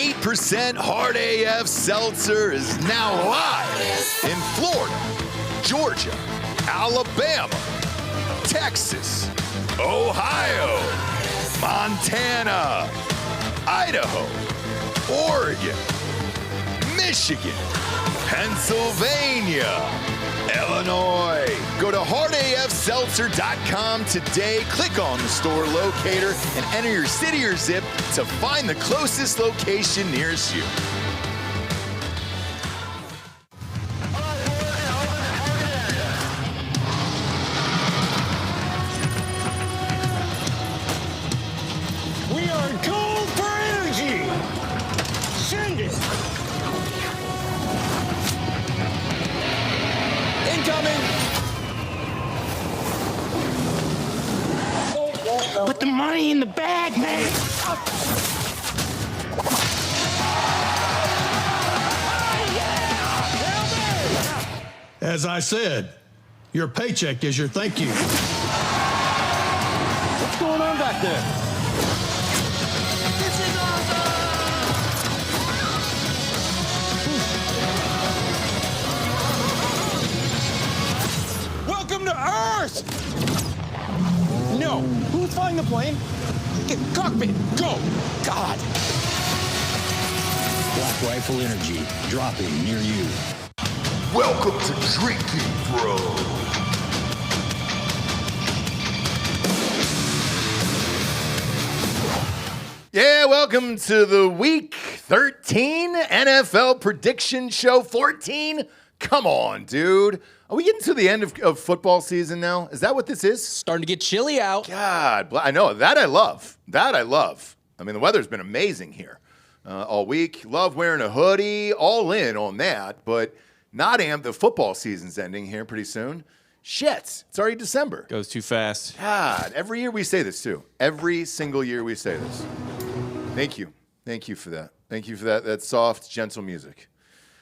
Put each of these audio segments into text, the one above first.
8% Hard AF Seltzer is now live in Florida, Georgia, Alabama, Texas, Ohio, Montana, Idaho, Oregon, Michigan, Pennsylvania, Illinois. Go to hardafseltzer.com today. Click on the store locator and enter your city or zip to find the closest location nearest you. We are gold for energy. Send it. Incoming. Put the money in the bag, man. As I said, your paycheck is your thank you. What's going on back there? This is awesome! Welcome to Earth! No. Who's flying the plane? Get cockpit. Go. God. Black Rifle Energy, dropping near you. Welcome to Drinkin, Bro. Yeah, welcome to the Week 13 NFL Prediction Show. 14? Come on, dude. Are we getting to the end of football season now? Is that what this is? Starting to get chilly out. God, I know. That I love. I mean, the weather's been amazing here all week. Love wearing a hoodie. All in on that. But not amped. The football season's ending here pretty soon. Shit. It's already December. Goes too fast. God, every year we say this, too. Every single year we say this. Thank you. Thank you for that. Thank you for that soft, gentle music.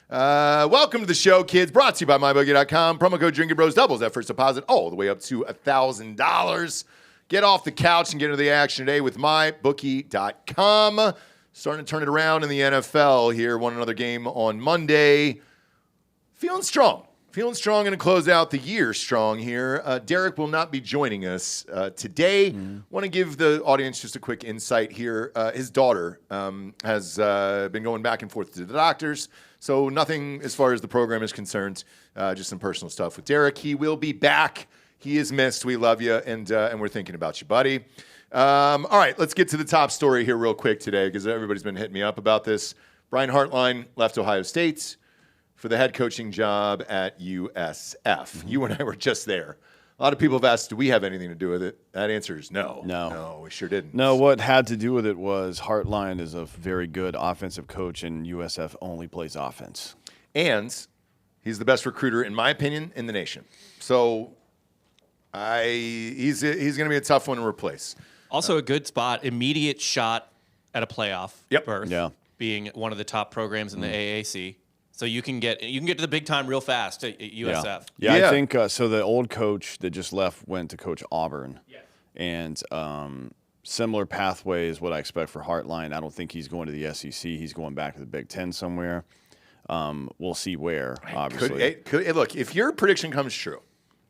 Welcome to the show, kids. Brought to you by MyBookie.com. Promo code Drinkin' Bros doubles that first deposit all the way up to $1,000. Get off the couch and get into the action today with MyBookie.com. Starting to turn it around in the NFL here. Won another game on Monday. Feeling strong. Feeling strong and to close out the year strong here. Derek will not be joining us today. Want to give the audience just a quick insight here. His daughter has been going back and forth to the doctors. So nothing as far as the program is concerned, just some personal stuff with Derek. He will be back. He is missed. We love you, and we're thinking about you, buddy. All right, let's get to the top story here real quick today because everybody's been hitting me up about this. Brian Hartline left Ohio State for the head coaching job at USF. You and I were just there. A lot of people have asked, do we have anything to do with it? That answer is no. No, we sure didn't. No, what had to do with it was Hartline is a very good offensive coach, and USF only plays offense. And he's the best recruiter, in my opinion, in the nation. So he's going to be a tough one to replace. Also a good spot, immediate shot at a playoff berth, being one of the top programs in the AAC. So you can get to the big time real fast at USF. Yeah, I think so. The old coach that just left went to coach Auburn, and similar pathway is what I expect for Hartline. I don't think he's going to the SEC. He's going back to the Big Ten somewhere. We'll see where. Obviously, look, if your prediction comes true,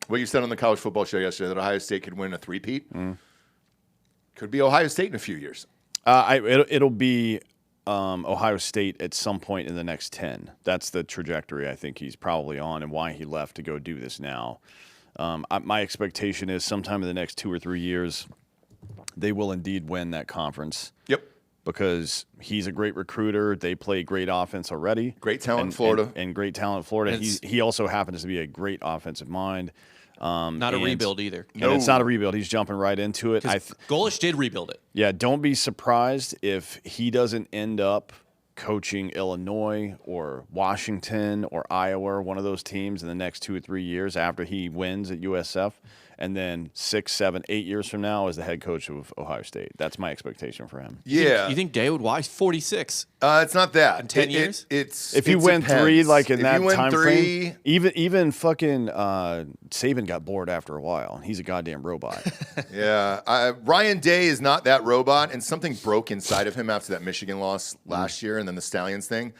what you said on the college football show yesterday that Ohio State could win a three-peat, could be Ohio State in a few years. It'll be. Ohio State at some point in the next 10. That's the trajectory I think he's probably on and why he left to go do this now. My expectation is sometime in the next 2 or 3 years, they will indeed win that conference. Yep. Because he's a great recruiter. They play great offense already. Great talent in Florida. And great talent in Florida. He also happens to be a great offensive mind. Not a rebuild either. And it's not a rebuild. He's jumping right into it. Golish did rebuild it. Yeah, don't be surprised if he doesn't end up coaching Illinois or Washington or Iowa, one of those teams in the next 2 or 3 years after he wins at USF. and then 6, 7, 8 years from now is the head coach of Ohio State. That's my expectation for him. Yeah. You think Day would wise 46? It's not that. In 10 years? If you win depends. 3 like in if that you win time 3, frame, even fucking Saban got bored after a while. He's a goddamn robot. Yeah. Ryan Day is not that robot, and something broke inside of him after that Michigan loss last year and then the Stallions thing.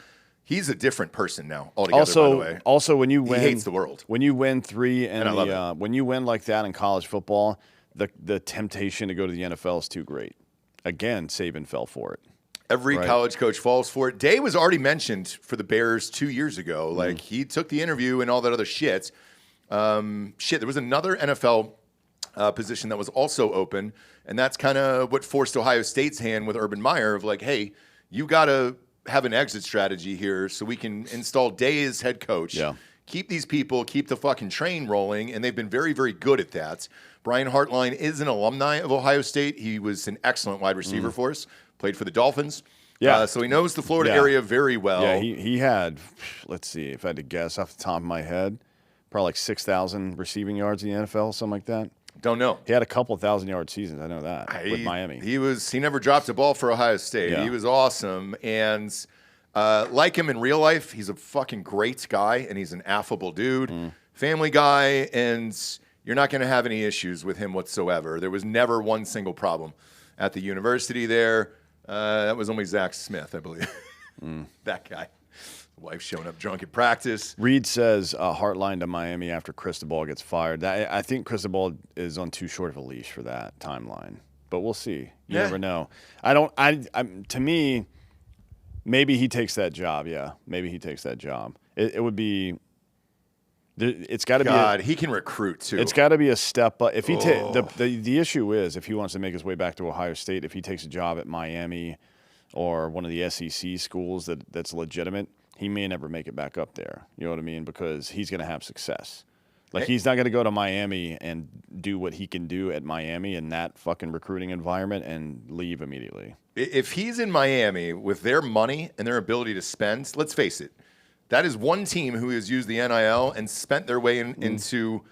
He's a different person now altogether, by the way. Also, when you win, he hates the world. When you win 3 And I love it. when you win like that in college football, the temptation to go to the NFL is too great. Again, Saban fell for it. Every Right. college coach falls for it. Day was already mentioned for the Bears 2 years ago. Like, he took the interview and all that other shit. There was another NFL position that was also open, and that's kind of what forced Ohio State's hand with Urban Meyer of like, hey, you got to have an exit strategy here so we can install Day as head coach. Yeah. Keep these people, keep the fucking train rolling, and they've been very, very good at that. Brian Hartline is an alumni of Ohio State. He was an excellent wide receiver for us, played for the Dolphins. Yeah. So he knows the Florida Yeah. area very well. Yeah, he had, let's see, if I had to guess off the top of my head, probably like 6,000 receiving yards in the NFL, something like that. Don't know. He had a couple 1,000-yard seasons. I know that with Miami. He never dropped a ball for Ohio State. Yeah. He was awesome. And like him in real life, he's a fucking great guy, and he's an affable dude, family guy, and you're not going to have any issues with him whatsoever. There was never one single problem at the university there. That was only Zach Smith, I believe. That guy. Wife showing up drunk at practice. Reed says Hartline to Miami after Cristobal gets fired. I think Cristobal is on too short of a leash for that timeline, but we'll see. You never know. To me, maybe he takes that job. Yeah, maybe he takes that job. It would be. It's got to be. God, he can recruit too. It's got to be a step up. If he the issue is if he wants to make his way back to Ohio State, if he takes a job at Miami or one of the SEC schools that's legitimate, he may never make it back up there. You know what I mean? Because he's going to have success. Like, he's not going to go to Miami and do what he can do at Miami in that fucking recruiting environment and leave immediately. If he's in Miami with their money and their ability to spend, let's face it, that is one team who has used the NIL and spent their way into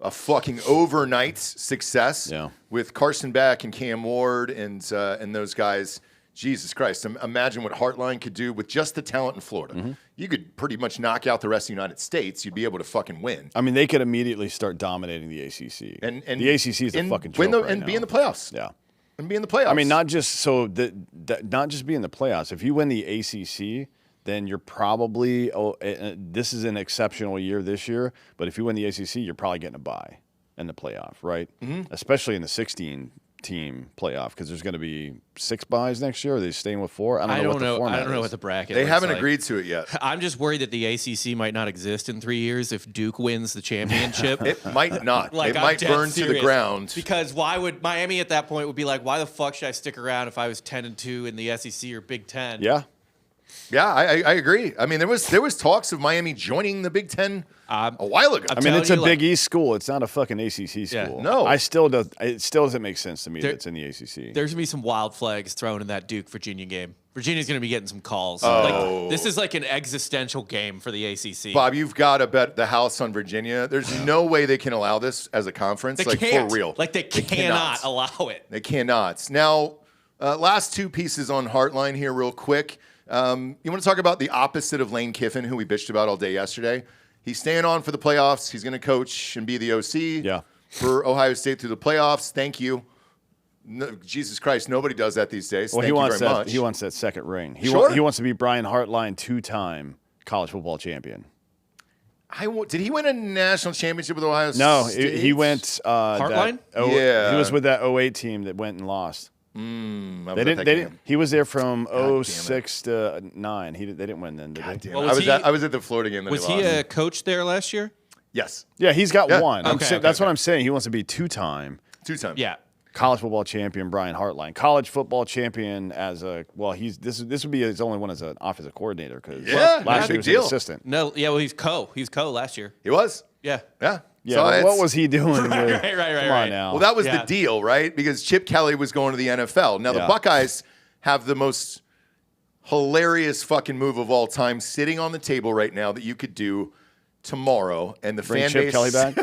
a fucking overnight success with Carson Beck and Cam Ward and those guys. Jesus Christ. Imagine what Hartline could do with just the talent in Florida. You could pretty much knock out the rest of the United States. You'd be able to fucking win. I mean, they could immediately start dominating the ACC. And the ACC is a fucking joke right and now. be in the playoffs. Yeah. And be in the playoffs. I mean, not just not just be in the playoffs. If you win the ACC, then you're probably this is an exceptional year this year. But if you win the ACC, you're probably getting a bye in the playoff, right? Especially in the 16-team playoff, because there's going to be 6 buys next year. Are they staying with 4? I don't know. I don't know what the bracket. They looks haven't like. agreed to it yet. I'm just worried that the ACC might not exist in 3 years if Duke wins the championship. It might not. Like, it I'm might dead burn to the serious. ground. Because why would Miami at that point would be like, why the fuck should I stick around if I was 10-2 in the SEC or Big Ten? Yeah. Yeah, I agree. I mean, there was talks of Miami joining the Big Ten a while ago. I mean, it's a Big East school. It's not a fucking ACC school. Yeah. No. it still doesn't make sense to me that it's in the ACC. There's going to be some wild flags thrown in that Duke-Virginia game. Virginia's going to be getting some calls. Oh. Like, this is like an existential game for the ACC. Bob, you've got to bet the house on Virginia. There's no way they can allow this as a conference. They like, can't. for real. Like, they cannot allow it. They cannot. Now, last 2 pieces on Hartline here real quick. You want to talk about the opposite of Lane Kiffin, who we bitched about all day yesterday? He's staying on for the playoffs. He's going to coach and be the OC for Ohio State through the playoffs. Thank you. No, Jesus Christ, nobody does that these days. Well, Thank you very much. He wants that second ring. He Sure. wants to be Brian Hartline, 2-time college football champion. Did he win a national championship with Ohio No, State? he went. Hartline? Yeah. He was with that 08 team that went and lost. They didn't. He was there from 06 to 9. They didn't win then, did they? Well, I was at the Florida game. That Was he he lost. a coach there last year? Yes, Yeah, he's got one. Okay, That's what I'm saying. He wants to be 2-time 2 times. Yeah. college football champion Brian Hartline, college football champion as a this would be his only one as an offensive coordinator because last year he was an assistant. No, yeah, well, he's co last year. He was. Yeah. Yeah. Yeah, So but it's- what was he doing? Right. Come on now. Well, that was Yeah. the deal, right? Because Chip Kelly was going to the NFL. Now, the Yeah. Buckeyes have the most hilarious fucking move of all time sitting on the table right now that you could do tomorrow. And the Bring fan Chip base. Kelly back.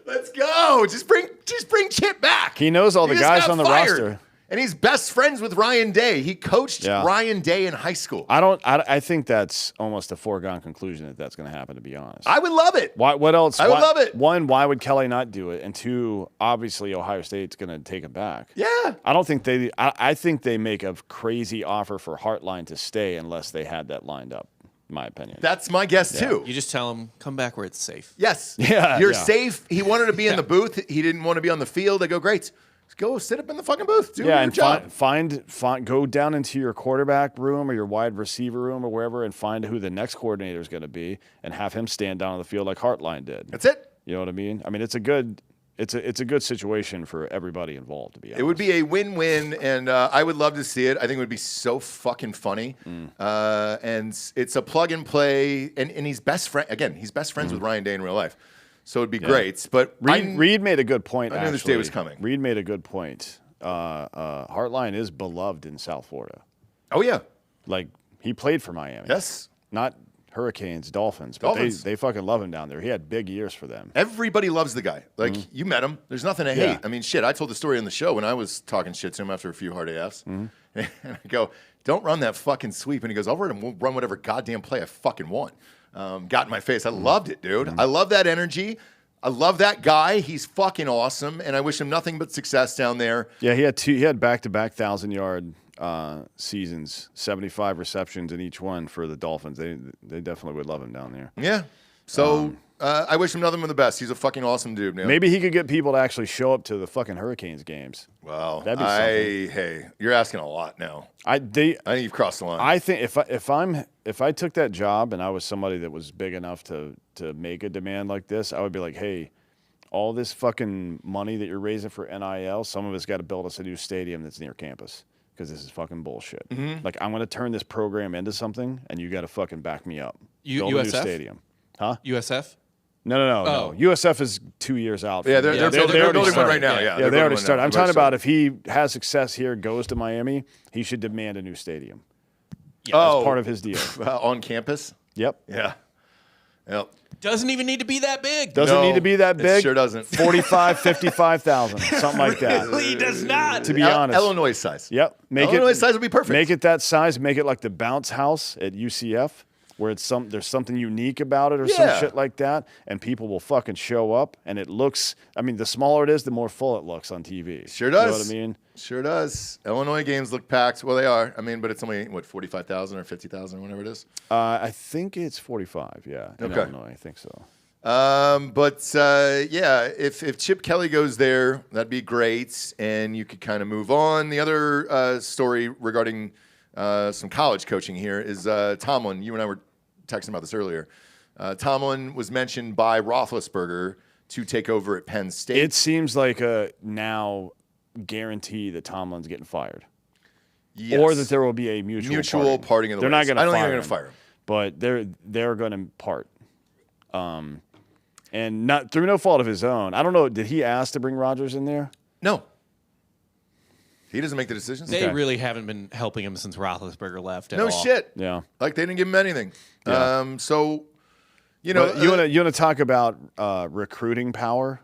Let's go. Just bring Chip back. He knows all the guys got on the fired. roster. And he's best friends with Ryan Day. He coached Ryan Day in high school. I think that's almost a foregone conclusion that that's going to happen, to be honest. I would love it. What else? I would love it. One, why would Kelly not do it? And two, obviously Ohio State's going to take it back. Yeah. I think they make a crazy offer for Hartline to stay unless they had that lined up, in my opinion. That's my guess, too. You just tell him, come back where it's safe. Yes. Yeah. You're safe. He wanted to be in the booth. He didn't want to be on the field. I go, great. Just go sit up in the fucking booth. Do your job. Find go down into your quarterback room or your wide receiver room or wherever and find who the next coordinator is going to be and have him stand down on the field like Hartline did. That's it. You know what I mean? I mean, it's a good situation for everybody involved, to be honest. It would be a win-win, and I would love to see it. I think it would be so fucking funny. And it's a plug-and-play, and he's best friend. Again, he's best friends with Ryan Day in real life. So it'd be great. But Reed made a good point, I knew this day was coming. Reed made a good point. Hartline is beloved in South Florida. Oh, yeah. Like, he played for Miami. Yes. Not Hurricanes, Dolphins. But they fucking love him down there. He had big years for them. Everybody loves the guy. Like, you met him. There's nothing to hate. I mean, shit, I told the story on the show when I was talking shit to him after a few hard AFs. And I go, don't run that fucking sweep. And he goes, I'll run whatever goddamn play I fucking want. Got in my face. I loved it, dude. I love that energy. I love that guy. He's fucking awesome. And I wish him nothing but success down there. Yeah, he had back-to-back 1,000-yard seasons, 75 receptions in each one for the Dolphins. They definitely would love him down there. Yeah. So I wish him nothing but the best. He's a fucking awesome dude, man. Maybe he could get people to actually show up to the fucking Hurricanes games. Well, that'd be something. Hey, you're asking a lot now. I think you've crossed the line. I think if I took that job and I was somebody that was big enough to make a demand like this, I would be like, hey, all this fucking money that you're raising for NIL, some of it's got to build us a new stadium that's near campus because this is fucking bullshit. Like, I'm going to turn this program into something, and you got to fucking back me up. Build a new stadium. Huh? USF? No. USF is 2 years out. Yeah, they're building one right now. Yeah, they already started. I'm talking about if he has success here, goes to Miami, he should demand a new stadium. As part of his deal. On campus? Yep. Yeah. Yep. Doesn't even need to be that big. Doesn't need to be that big. It sure doesn't. 45, 55,000, something like that. Really does not. To be honest. Illinois size. Yep. Illinois size would be perfect. Make it that size. Make it like the bounce house at UCF, where there's something unique about it or some shit like that, and people will fucking show up, and it looks, I mean, the smaller it is, the more full it looks on TV. Sure does. You know what I mean? Sure does. Illinois games look packed. Well, they are. I mean, but it's only, 45,000 or 50,000 or whatever it is? I think it's 45, yeah, in Illinois. I think so. If Chip Kelly goes there, that'd be great, and you could kind of move on. The other story regarding some college coaching here is Tomlin. You and I were texting about this earlier. Tomlin was mentioned by Roethlisberger to take over at Penn State. It seems like a now guarantee that Tomlin's getting fired. Yes. Or that there will be a mutual parting of the They're ways. not going to fire him. I don't think they're going to fire him. But they're going to part. And not through no fault of his own. I don't know. Did he ask to bring Rodgers in there? No. He doesn't make the decisions. They really haven't been helping him since Roethlisberger left at all. No shit. Yeah. Like, they didn't give him anything. Yeah. You know. You want to talk about recruiting power?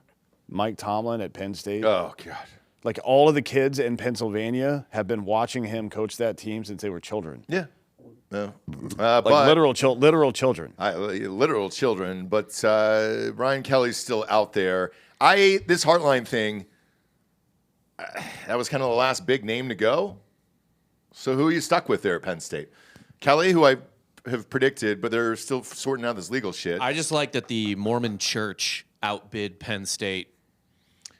Mike Tomlin at Penn State. Oh, God. Like, all of the kids in Pennsylvania have been watching him coach that team since they were children. Yeah. No. Like but literal children. Literal children. But Brian Kelly's still out there. This Heartline thing, that was kind of the last big name to go. So who are you stuck with there at Penn State? Kelly, who I have predicted, but they're still sorting out this legal shit. I just like that the Mormon Church outbid Penn State.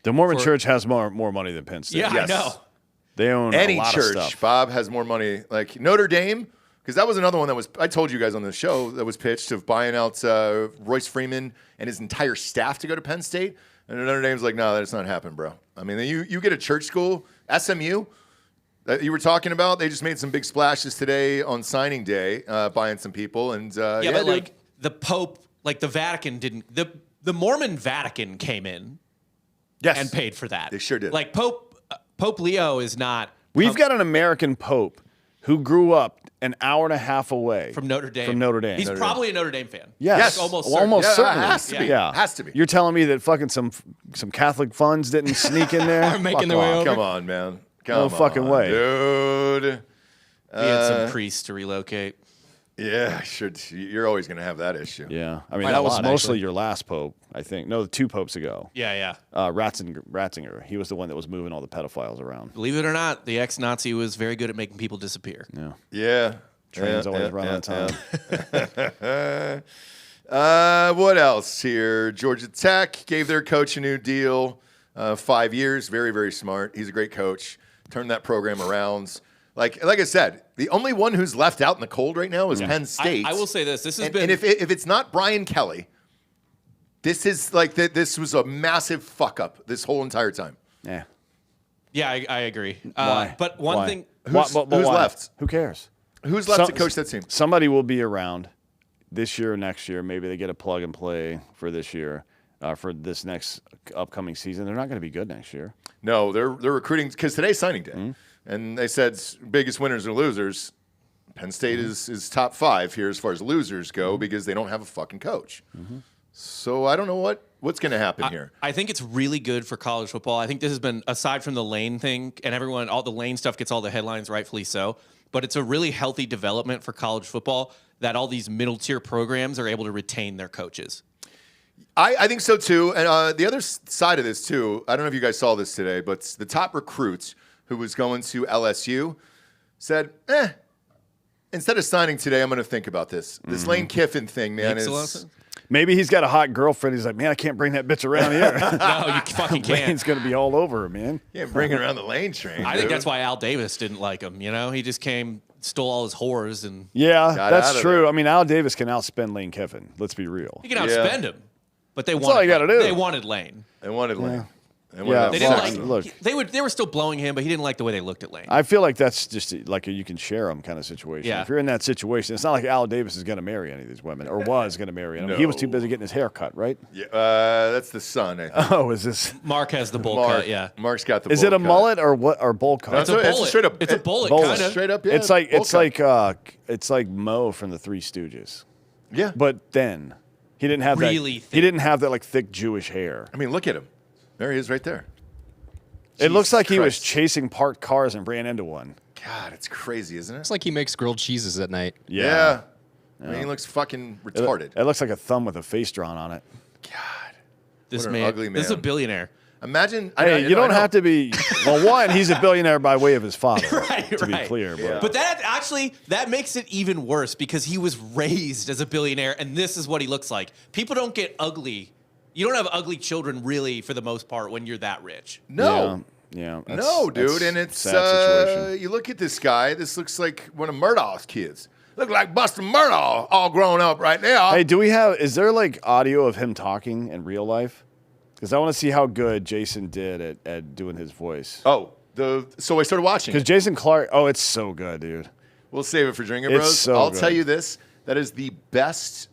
The Mormon Church has more money than Penn State. Yeah, Yes. I know. They own Any a lot church, of stuff. Bob, has more money. Like Notre Dame, because that was another one that was, I told you guys on the show, that was pitched of buying out Royce Freeman and his entire staff to go to Penn State. And Notre Dame's like, no, that's not happening, bro. I mean, you get a church school, SMU, that you were talking about, they just made some big splashes today on signing day, buying some people. And but dude. like the Pope, like the Vatican didn't, the Mormon Vatican came in and paid for that. They sure did. Like Pope Leo is not. We've got an American Pope who grew up an hour and a half away from Notre Dame. He's probably a Notre Dame fan. Yes. Almost certainly. Has to be. Yeah. Has to be. You're telling me that fucking some Catholic funds didn't sneak in there? Are making their way over? Come on, man. No fucking way. Dude. We had some priests to relocate. Yeah, sure. You're always going to have that issue. Yeah. I mean, Quite that a was lot, mostly actually. your last pope, I think. No, 2 popes ago. Yeah. Ratzinger. He was the one that was moving all the pedophiles around. Believe it or not, the ex-Nazi was very good at making people disappear. Yeah. Yeah. Trains always run on time. What else here? Georgia Tech gave their coach a new deal, 5 years. Very, very smart. He's a great coach. Turned that program around. Like I said, the only one who's left out in the cold right now is Penn State. I will say this. This has and been. if it's not Brian Kelly, this is like this was a massive fuck up this whole entire time. Yeah. Yeah, I agree. Why? But one Why? thing. Who's why? left? Who cares? Who's left to coach that team? Somebody will be around this year or next year. Maybe they get a plug and play for this year, for this next upcoming season. They're not going to be good next year. No, they're recruiting because today's signing day, and they said biggest winners and losers. Penn State is top 5 here as far as losers go because they don't have a fucking coach. So I don't know what's going to happen here. I think it's really good for college football. I think this has been, aside from the Lane thing, and all the Lane stuff gets all the headlines, rightfully so, but it's a really healthy development for college football that all these middle-tier programs are able to retain their coaches. I think so too. And the other side of this too, I don't know if you guys saw this today, but the top recruit who was going to LSU said, instead of signing today, I'm going to think about this. This Lane Kiffin thing, man, Makes a lot of is... sense. Maybe he's got a hot girlfriend. He's like, man, I can't bring that bitch around here. No, you fucking can't. Lane's going to be all over her, man. Yeah, bringing around the Lane train. I think dude. that's why Al Davis didn't like him. You know, he just came, stole all his whores, and Yeah, Got out that's of true. there. I mean, Al Davis can outspend Lane Kiffin. Let's be real. he can outspend him. But they all wanted. you gotta do. They wanted Lane. They wanted Lane. They wanted Yeah. that They didn't Fox. like. Look. They were still blowing him, but he didn't like the way they looked at Lane. I feel like that's just like a you can share them kind of situation. Yeah. If you're in that situation, it's not like Al Davis is going to marry any of these women or was going to marry them. He was too busy getting his hair cut, right? Yeah, that's the son, I think. Oh, is this? Mark has the bowl cut. Yeah, Mark's got the Is bowl it a cut. mullet or what? Or bowl cut? it's a It's bullet. straight up- It's a bullet, bullet. kind of. Straight up, yeah. It's like bowl cut. it's like Mo from the Three Stooges, Yeah. but then he didn't have Really that. thick. He didn't have that like thick Jewish hair. I mean, look at him. There he is right there. It looks like he was Christ. chasing parked cars and ran into one. God, it's crazy, isn't it? It's like he makes grilled cheeses at night. Yeah. I mean, he looks fucking retarded. It looks like a thumb with a face drawn on it. God. This What an man, ugly this is a man. billionaire. Imagine. Hey, you don't have to be. Well, one, he's a billionaire by way of his father, Right, to be right. clear. But But that makes it even worse because he was raised as a billionaire, and this is what he looks like. People don't get ugly. You don't have ugly children, really, for the most part, when you're that rich. No. yeah, No, dude. that's And a it's, sad situation. you look at this guy, this looks like one of Murdaugh's kids. Look like Buster Murdaugh all grown up right now. Hey, is there like audio of him talking in real life? Because I want to see how good Jason did at doing his voice. So I started watching Because it. Jason Clark, it's so good, dude. We'll save it for Drinkin' It's Bros. so I'll good. tell you this. That is the best.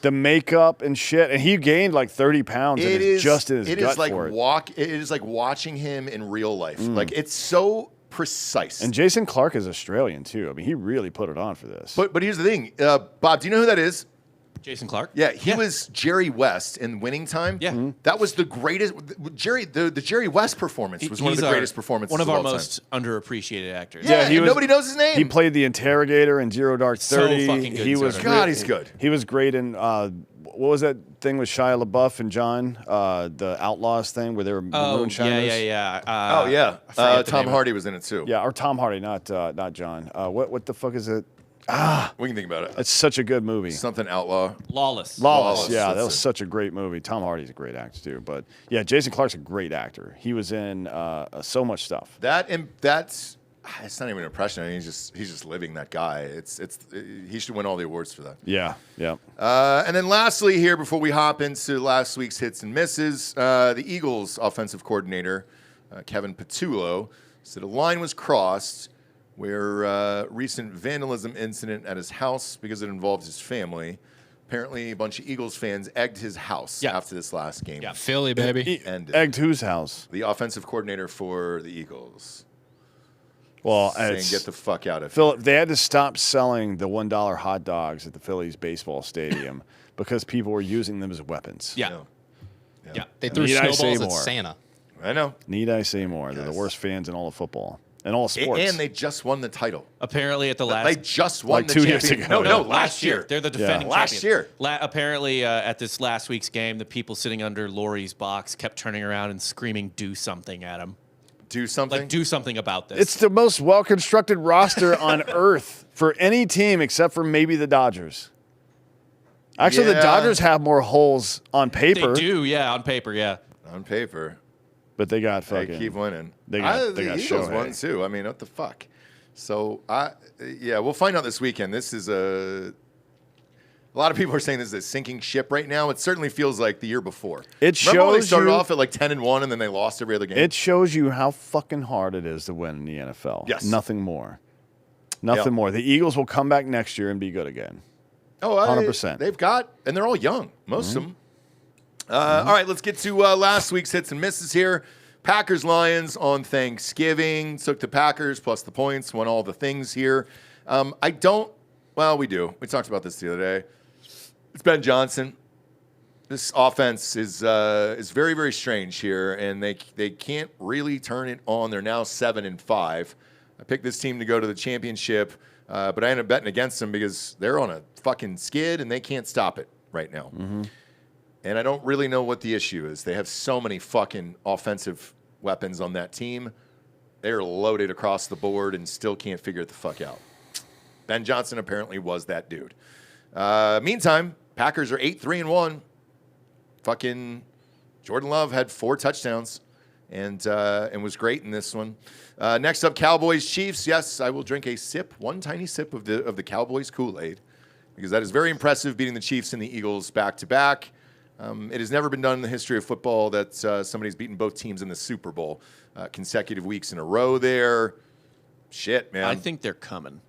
The makeup and shit, and he gained like 30 pounds. It and is it's just in his it gut is like for it. It is like watching him in real life. Like it's so precise. And Jason Clark is Australian too. I mean, he really put it on for this. But here's the thing, Bob. Do you know who that is? Jason Clark? Yeah, he was Jerry West in Winning Time. Yeah. Mhm. That was the greatest. The Jerry West performance was one of He's the greatest performances. One of our all time. most underappreciated actors. Yeah, he and was- nobody knows his name. He played the interrogator in Zero Dark So 30. fucking good He in was Zero God, great- he's good. He was great in what was that thing with Shia LaBeouf and John, the Outlaws thing where they were Oh, moonshiners? yeah. Oh yeah, I forget the Tom name. Hardy was in it too. Yeah, or Tom Hardy, not John. What the fuck is it? We can think about it. It's such a good movie. Something outlaw. Lawless. Lawless, yeah, that's that was it. such a great movie. Tom Hardy's a great actor too, but yeah, Jason Clark's a great actor. He was in so much stuff. That's it's not even an impression. I mean, he's just living that guy. He should win all the awards for that. Yeah. And then lastly here, before we hop into last week's hits and misses, the Eagles offensive coordinator, Kevin Patullo, said a line was crossed where recent vandalism incident at his house, because it involved his family. Apparently, a bunch of Eagles fans egged his house after this last game. Yeah. Philly, baby. And Egged whose house? the offensive coordinator for the Eagles. Well, saying get the fuck out of here. Philip, they had to stop selling the $1 hot dogs at the Phillies baseball stadium because people were using them as weapons. Yeah. No. Yeah. They threw Need I say snowballs at more? Santa. I know. Need I say more? They're the worst fans in all of football and all of sports. And they just won the title. Apparently at the last They just won Like the 2 years championship. ago. No, last year. They're the defending Last champions. year. Apparently, at this last week's game, the people sitting under Laurie's box kept turning around and screaming, "Do something," at him. Do something. Like, do something about this. It's the most well-constructed roster on earth for any team except for maybe the Dodgers. Actually, the Yeah. Dodgers have more holes on paper. They do, yeah, on paper, yeah. On paper. But they got They fucking. keep winning. They got the Eagles Shohei. won too. I mean, what the fuck? So we'll find out this weekend. This is a lot of people are saying this is a sinking ship right now. It certainly feels like the year before. It Remember when they shows started you- off at like 10-1 and then they lost every other game. It shows you how fucking hard it is to win in the NFL. Yes. Nothing more. Nothing more. The Eagles will come back next year and be good again. 100%. They've got, and they're all young, most of them. All right, let's get to last week's hits and misses here. Packers Lions on Thanksgiving. Took the Packers plus the points, won all the things here. We do. We talked about this the other day. It's Ben Johnson. This offense is very, very strange here, and they can't really turn it on. They're now 7-5. I picked this team to go to the championship, but I ended up betting against them because they're on a fucking skid and they can't stop it right now. Mm-hmm. And I don't really know what the issue is. They have so many fucking offensive weapons on that team. They're loaded across the board and still can't figure it the fuck out. Ben Johnson apparently was that dude. Meantime, Packers are 8-3-1. Fucking Jordan Love had 4 touchdowns and was great in this one. Next up, Cowboys Chiefs. Yes, I will drink one tiny sip of the Cowboys Kool-Aid because that is very impressive, beating the Chiefs and the Eagles back to back. It has never been done in the history of football that somebody's beaten both teams in the Super Bowl consecutive weeks in a row there. Shit, man. I think they're coming,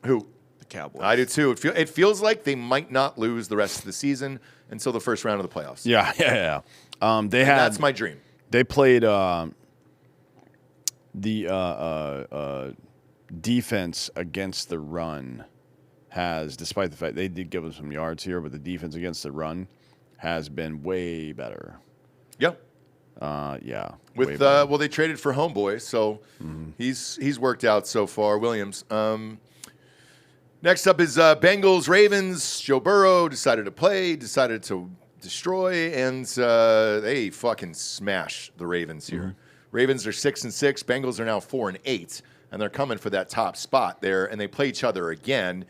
Who? the Cowboys. I do too. It feels like they might not lose the rest of the season until the first round of the playoffs. Yeah. That's my dream. They played the defense against the run has, despite the fact they did give them some yards here, but the defense against the run has been way better. Yep. Yeah. With they traded for Homeboy, so he's worked out so far. Williams. Next up is Bengals Ravens. Joe Burrow decided to play, decided to destroy, and they fucking smash the Ravens here. Ravens are 6-6. Bengals are now 4-8, and they're coming for that top spot there. And they play each other again.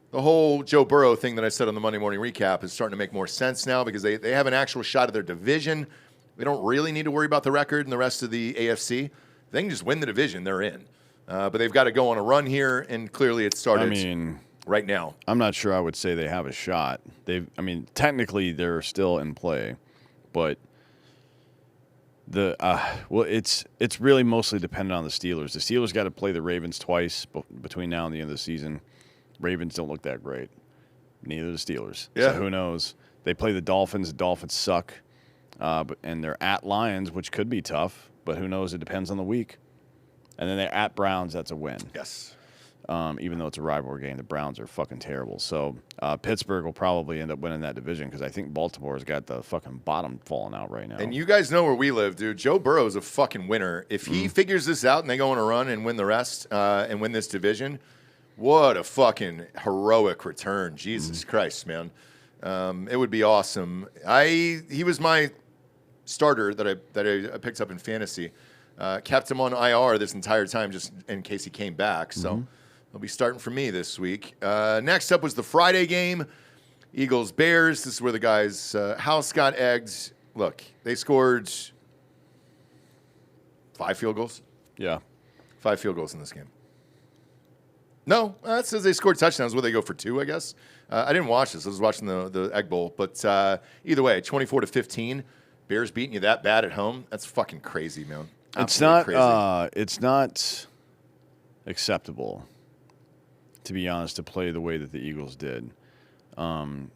The whole Joe Burrow thing that I said on the Monday morning recap is starting to make more sense now because they have an actual shot at their division. They don't really need to worry about the record and the rest of the AFC. They can just win the division. They're in. But they've got to go on a run here, and clearly it started right now. I'm not sure I would say they have a shot. Technically they're still in play, but it's really mostly dependent on the Steelers. The Steelers got to play the Ravens twice between now and the end of the season. Ravens don't look that great. Neither the Steelers. Yeah. So who knows? They play the Dolphins. The Dolphins suck. And they're at Lions, which could be tough, but who knows? It depends on the week. And then they're at Browns. That's a win. Yes. Even though it's a rivalry game, the Browns are fucking terrible. So Pittsburgh will probably end up winning that division because I think Baltimore's got the fucking bottom falling out right now. And you guys know where we live, dude. Joe Burrow's a fucking winner. If he figures this out and they go on a run and win the rest and win this division, what a fucking heroic return. Jesus Christ, man. It would be awesome. He was my starter that I picked up in fantasy. Kept him on IR this entire time just in case he came back. So he'll be starting for me this week. Next up was the Friday game. Eagles-Bears. This is where the guys' house got egged. Look, they scored 5 field goals. Yeah. 5 field goals in this game. No, that says they scored touchdowns. Will they go for 2, I guess? I didn't watch this. I was watching the Egg Bowl. But either way, 24-15. Bears beating you that bad at home. That's fucking crazy, man. It's Absolutely not. crazy. It's not acceptable, to be honest, to play the way that the Eagles did. 20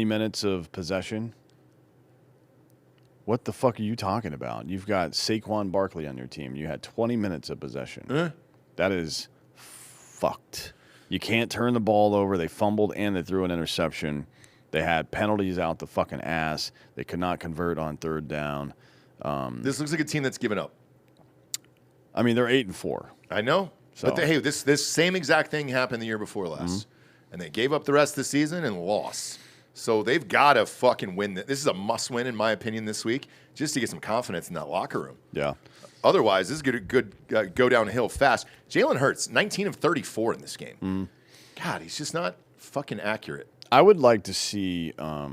minutes of possession. What the fuck are you talking about? You've got Saquon Barkley on your team. You had 20 minutes of possession. That is fucked. You can't turn the ball over. They fumbled and they threw an interception. They had penalties out the fucking ass. They could not convert on third down. This looks like a team that's given up. I mean, they're 8-4. I know. So. But hey, this same exact thing happened the year before last. And they gave up the rest of the season and lost. So they've got to fucking win. This is a must-win, in my opinion, this week, just to get some confidence in that locker room. Yeah. Otherwise, this is going to go downhill fast. Jalen Hurts, 19 of 34 in this game. God, he's just not fucking accurate. I would like to see, I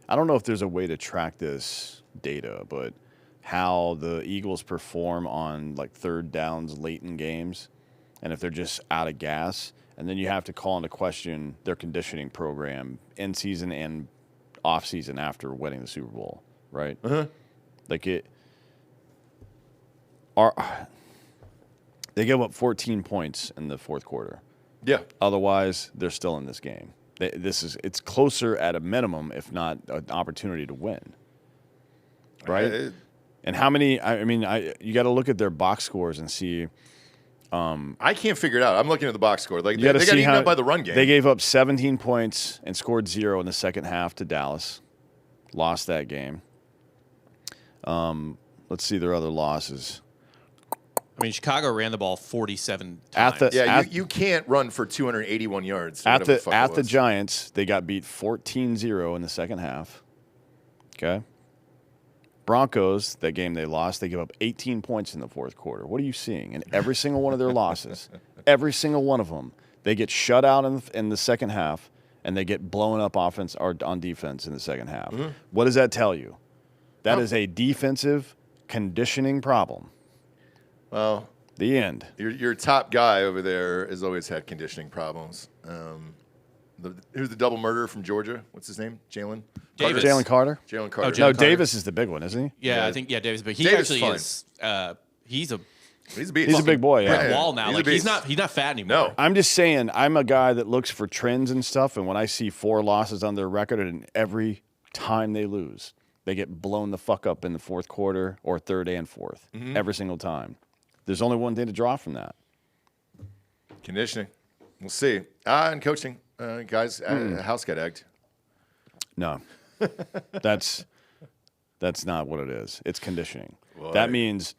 don't know if there's a way to track this data, but how the Eagles perform on like third downs late in games and if they're just out of gas. And then you have to call into question their conditioning program in season and off season after winning the Super Bowl, right? Like they gave up 14 points in the fourth quarter. Yeah. Otherwise, they're still in this game. It's closer at a minimum, if not an opportunity to win, right? And how many? I mean, you got to look at their box scores and see. I can't figure it out. I'm looking at the box score. Like You they got eaten up by the run game. They gave up 17 points and scored 0 in the second half to Dallas. Lost that game. Let's see their other losses. I mean, Chicago ran the ball 47 times. You can't run for 281 yards. At the Giants, they got beat 14-0 in the second half. Okay. Broncos, that game they lost, they gave up 18 points in the fourth quarter. What are you seeing? In every single one of their losses, every single one of them, they get shut out in the second half, and they get blown up offense or on defense in the second half. What does that tell you? That is a defensive conditioning problem. Well, the end. Your top guy over there has always had conditioning problems. Who's the double murderer from Georgia? What's his name? Jalen Carter. Jalen Carter. Jalen Carter. Jalen Carter. Davis is the big one, isn't he? Yeah, I think Davis, but he Davis actually fine. is. He's a beast. He's a big boy. Yeah. wall now. He's He's not fat anymore. No. I'm just saying, I'm a guy that looks for trends and stuff, and when I see 4 losses on their record, and every time they lose, they get blown the fuck up in the fourth quarter or third and fourth. Every single time. There's only one thing to draw from that. Conditioning. We'll see. And coaching. Guys, house got egged. No. That's not what it is. It's conditioning. Boy. That means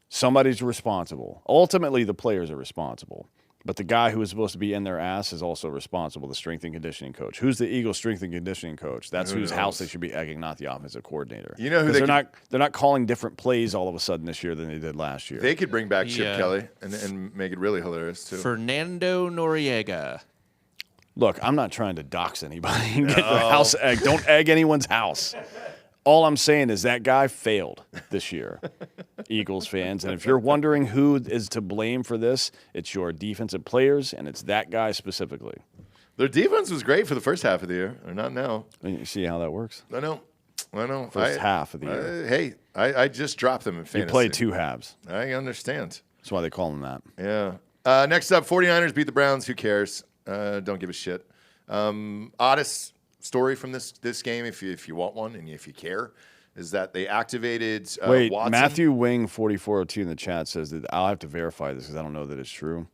somebody's responsible. Ultimately, the players are responsible. But the guy who is supposed to be in their ass is also responsible, the strength and conditioning coach. Who's the Eagles strength and conditioning coach? That's whose house they should be egging, not the offensive coordinator. You know who they're not calling different plays all of a sudden this year than they did last year. They could bring back Chip Kelly and make it really hilarious, too. Fernando Noriega. Look, I'm not trying to dox anybody and get their house egged. Don't egg anyone's house. All I'm saying is that guy failed this year, Eagles fans. And if you're wondering who is to blame for this, it's your defensive players, and it's that guy specifically. Their defense was great for the first half of the year. They're not now. And you see how that works? I know. First half of the year. Hey, I just dropped them in fantasy. You played 2 halves. I understand. That's why they call them that. Yeah. Next up, 49ers beat the Browns. Who cares? Don't give a shit. Oddest story from this game, if you want one and if you care, is that they activated Watson. Matthew Wing 4402 in the chat says that I'll have to verify this because I don't know that it's true.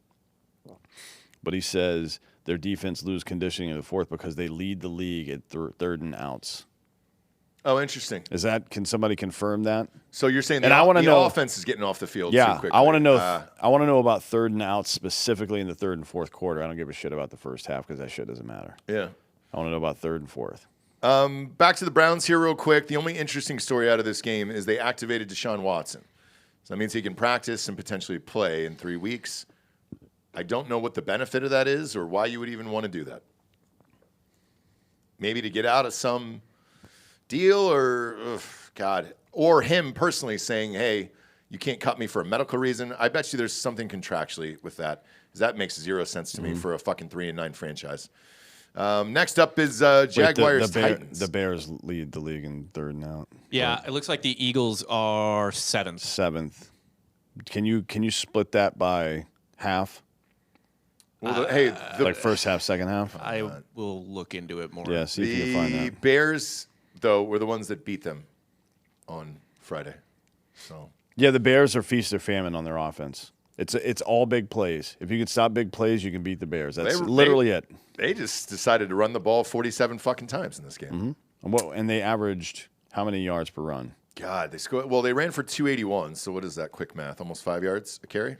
But he says their defense lose conditioning in the fourth because they lead the league at third and outs. Oh, interesting. Is that? Can somebody confirm that? So you're saying I want to know offense is getting off the field too quickly. I want to know. I want to know about third and outs specifically in the third and fourth quarter. I don't give a shit about the first half because that shit doesn't matter. Yeah. I want to know about third and fourth. Back to the Browns here real quick. The only interesting story out of this game is they activated Deshaun Watson. So that means he can practice and potentially play in 3 weeks. I don't know what the benefit of that is or why you would even want to do that. Maybe to get out of some deal or him personally saying, hey, you can't cut me for a medical reason. I bet you there's something contractually with that. Because that makes 0 sense to me for a fucking 3-9 franchise. Next up is Jaguars Titans. The Bears lead the league in third and out. Yeah, it looks like the Eagles are 7th. 7th. Can you split that by half? Well, like first half, second half? I will look into it more. Yeah, see if you can find the that. Bears, though, were the ones that beat them on Friday. So yeah, the Bears are feast or famine on their offense. It's all big plays. If you can stop big plays, you can beat the Bears. That's literally it. They just decided to run the ball 47 fucking times in this game. And they averaged how many yards per run? God, they scored. Well, they ran for 281. So what is that? Quick math. Almost 5 yards a carry.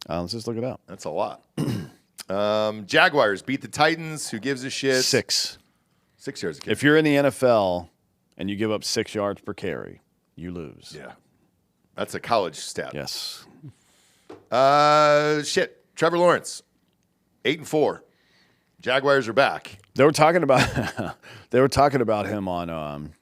Let's just look it up. That's a lot. Jaguars beat the Titans. Who gives a shit? 6. 6 yards a carry. If you're in the NFL and you give up 6 yards per carry, you lose. Yeah. That's a college stat. Yes. Trevor Lawrence, 8-4. Jaguars are back. They were talking about him on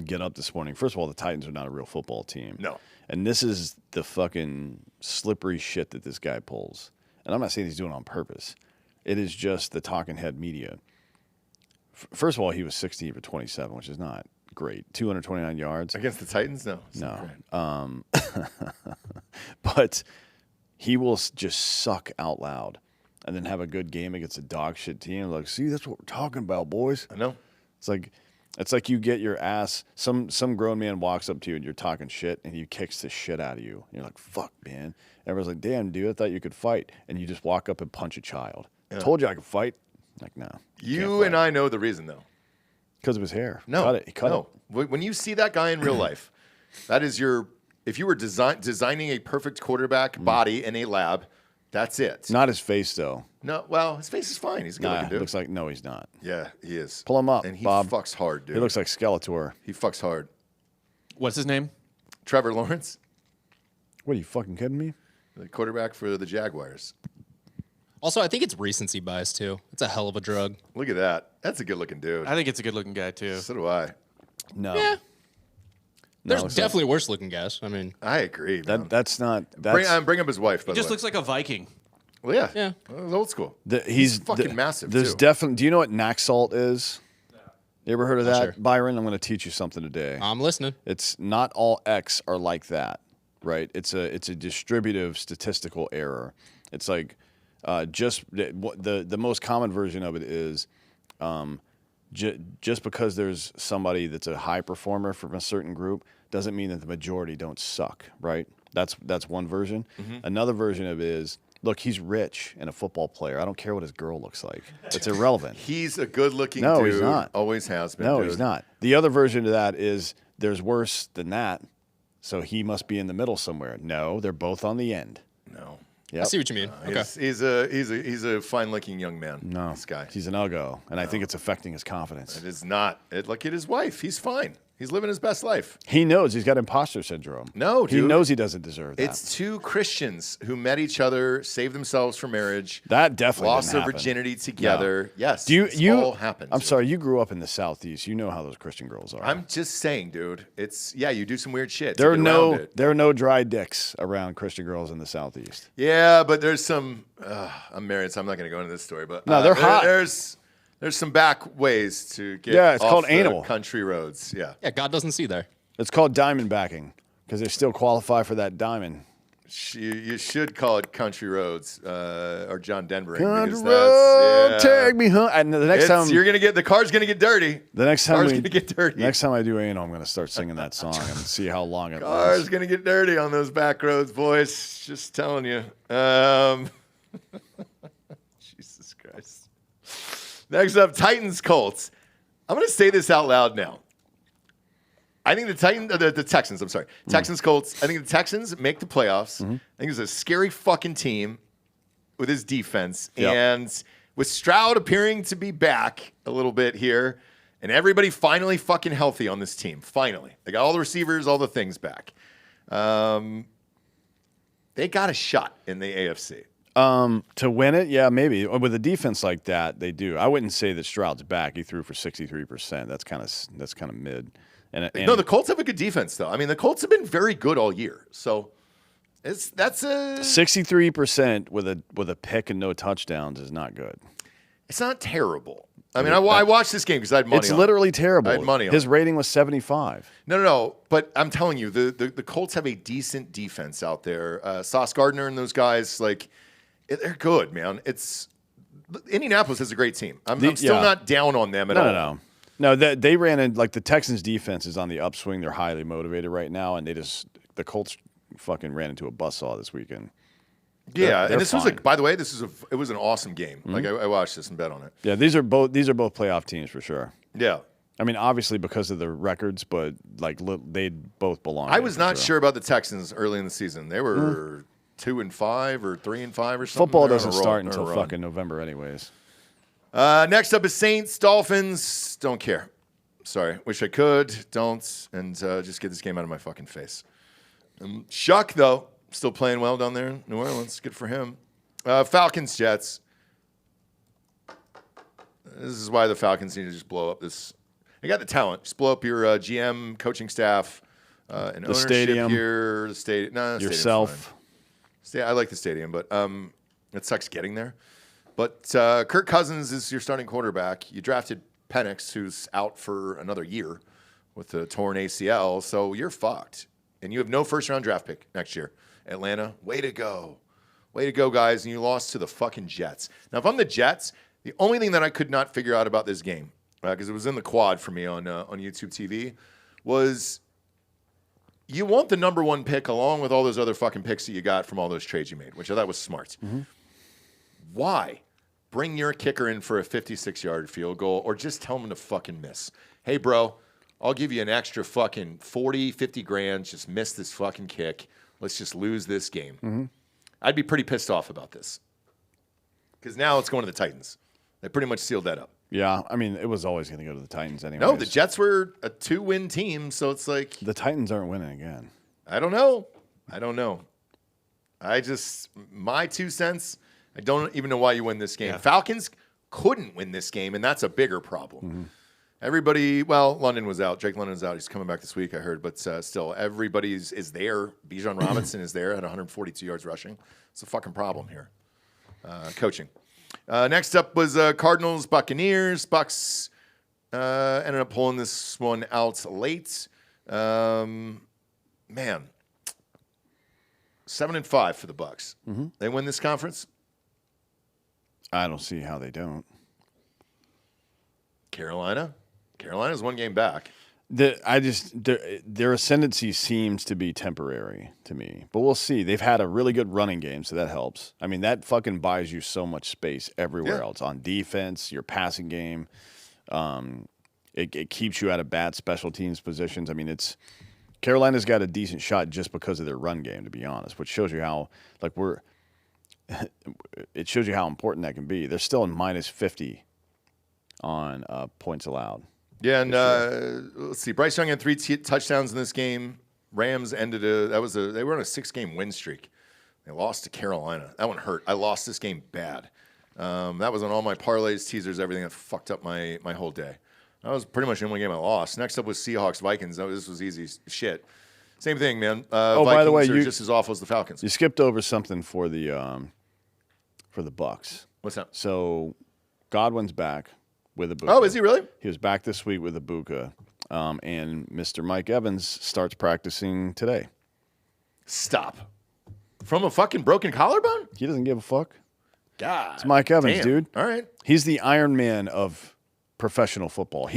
Get Up this morning. First of all, the Titans are not a real football team. No. And this is the fucking slippery shit that this guy pulls. And I'm not saying he's doing it on purpose. It is just the talking head media. First of all, he was 16 for 27, which is not great. 229 yards. Against the Titans? No. No. But he will just suck out loud and then have a good game against a dog shit team. Like, see, that's what we're talking about, boys. I know. It's like you get your ass. Some grown man walks up to you and you're talking shit and he kicks the shit out of you. And you're like, fuck, man. Everyone's like, damn, dude, I thought you could fight. And you just walk up and punch a child. Yeah. I told you I could fight. Like, no. You and I know the reason, though. Because of his hair. No. He cut it. When you see that guy in real life, that is if you were designing a perfect quarterback body in a lab, that's it. Not his face, though. No, well, his face is fine. He's a good looking dude. Looks like, no, he's not. Yeah, he is. Pull him up, and he Bob. fucks hard, dude. He looks like Skeletor. He fucks hard. What's his name? Trevor Lawrence, What, are you fucking kidding me? the quarterback for the Jaguars. Also, I think it's recency bias too. It's a hell of a drug. Look at that. That's a good looking dude. I think it's a good looking guy too. So do I. No. Yeah. There's it's definitely worse looking guys. I mean, I agree. Man. That's not. That's, Bring up his wife. By He the just way. looks like a Viking. Well, yeah. Yeah. Well, it was old school. he's fucking massive, There's too. definitely. Do you know what knack salt is? You ever heard of that, Sure. Byron? I'm going to teach you something today. I'm listening. It's not all X are like that, right? It's a distributive statistical error. It's like just the most common version of it is just because there's somebody that's a high performer from a certain group doesn't mean that the majority don't suck, right? That's one version. Mm-hmm. Another version of it is, look, he's rich and a football player. I don't care what his girl looks like. It's irrelevant. He's a good looking No, dude. he's not. Always has been. No, dude. he's not. The other version of that is there's worse than that, so he must be in the middle somewhere. No, they're both on the end. No. Yep. I see what you mean. Okay. He's a fine looking young man. No, This guy. he's an uggo, and I think it's affecting his confidence. It is not. Look at his wife. He's fine. He's living his best life. He knows he's got imposter syndrome. No, he dude. knows he doesn't deserve that. It's two Christians who met each other, saved themselves for marriage. That definitely lost didn't their happen. virginity together. Yes. Do it's you? all happened. I'm dude. sorry, you grew up in the Southeast. You know how those Christian girls are. I'm just saying, dude. It's you do some weird shit. to there are get around no it. there are no dry dicks around Christian girls in the Southeast. Yeah, but there's some. I'm married, so I'm not going to go into this story. But No, they're hot. There's some back ways to get. Yeah, it's off called the anal. country roads. Yeah. Yeah, God doesn't see there. It's called diamond backing because they still qualify for that diamond. You should call it country roads or John Denver. Country road, take me home. And the next time the car's gonna get dirty. The next time car's gonna get dirty. Next time I do anal, I'm gonna start singing that song and see how long it Car's lasts. gonna get dirty on those back roads, boys. Just telling you. Jesus Christ. Next up, Titans Colts. I'm gonna say this out loud now. I think the Texans. I'm sorry, Texans Colts. I think the Texans make the playoffs. I think it's a scary fucking team with his defense, Yep. and with Stroud appearing to be back a little bit here, and everybody finally fucking healthy on this team. Finally, they got all the receivers, all the things back. They got a shot in the AFC. To win it, yeah, maybe. With a defense like that, they do. I wouldn't say that Stroud's back. He threw for 63%. That's kind of mid. And No, the Colts have a good defense, though. I mean, the Colts have been very good all year. So that's a 63% with a pick and no touchdowns is not good. It's not terrible. I mean, I watched this game because I had money. It's on literally it. terrible. I had money on His it. rating was 75. No. But I'm telling you, the Colts have a decent defense out there. Sauce Gardner and those guys, they're good, man. Indianapolis is a great team. I'm still not down on them at all. No, they ran in, the Texans defense is on the upswing. They're highly motivated right now, and the Colts fucking ran into a buzzsaw this weekend. Yeah, They're and this was fine. by the way, it was an awesome game. Like I watched this and bet on it. Yeah, these are both playoff teams for sure. Yeah. I mean, obviously because of the records, but like they both belong. I was not sure about the Texans early in the season. They were 2-5 or 3-5 or something. Football They're on a doesn't roll. start They're on a until run. fucking November, anyways. Next up is Saints, Dolphins. Don't care. Sorry. Wish I could. Don't. And just get this game out of my fucking face. Shuck, though, still playing well down there in New Orleans. Good for him. Falcons, Jets. This is why the Falcons need to just blow up this. They got the talent. Just blow up your GM, coaching staff, and ownership stadium. here. The stadium. No, the Yourself. I like the stadium, but it sucks getting there. But Kirk Cousins is your starting quarterback. You drafted Penix, who's out for another year with a torn ACL, so you're fucked. And you have no first-round draft pick next year. Atlanta, way to go. Way to go, guys. And you lost to the fucking Jets. Now, if I'm the Jets, the only thing that I could not figure out about this game, because it was in the quad for me on YouTube TV, was you want the number one pick along with all those other fucking picks that you got from all those trades you made, which I thought was smart. Mm-hmm. Why bring your kicker in for a 56-yard field goal or just tell him to fucking miss? Hey, bro, I'll give you an extra fucking 40, 50 grand. Just miss this fucking kick. Let's just lose this game. Mm-hmm. I'd be pretty pissed off about this because now it's going to the Titans. They pretty much sealed that up. Yeah, I mean, it was always going to go to the Titans anyway. No, the Jets were a 2-win team, so it's like the Titans aren't winning again. I don't know. My 2 cents, I don't even know why you win this game. Yeah. Falcons couldn't win this game, and that's a bigger problem. Mm-hmm. Everybody, London was out. Drake London's out. He's coming back this week, I heard. But still, everybody is there. Bijan Robinson is there at 142 yards rushing. It's a fucking problem here. Coaching. Next up was Cardinals, Buccaneers. Bucs ended up pulling this one out late. Man, 7-5 for the Bucs. Mm-hmm. They win this conference? I don't see how they don't. Carolina's one game back. Their ascendancy seems to be temporary to me, but we'll see. They've had a really good running game, so that helps. I mean, that fucking buys you so much space everywhere else on defense, your passing game. It keeps you out of bad special teams positions. I mean, Carolina's got a decent shot just because of their run game, to be honest, which shows you how it shows you how important that can be. They're still in minus 50 on points allowed. Yeah, and let's see. Bryce Young had 3 touchdowns in this game. Rams ended they were on a 6-game win streak. They lost to Carolina. That one hurt. I lost this game bad. That was on all my parlays, teasers, everything. That fucked up my whole day. That was pretty much the only game I lost. Next up was Seahawks, Vikings. This was easy shit. Same thing, man. Vikings by the way, are just as awful as the Falcons. You skipped over something for the Bucs. What's that? So Godwin's back with Ibuka. Oh, is he really? He was back this week with Ibuka. And Mr. Mike Evans starts practicing today. Stop. From a fucking broken collarbone? He doesn't give a fuck. God. It's Mike Evans, dude. All right. He's the Iron Man of professional football.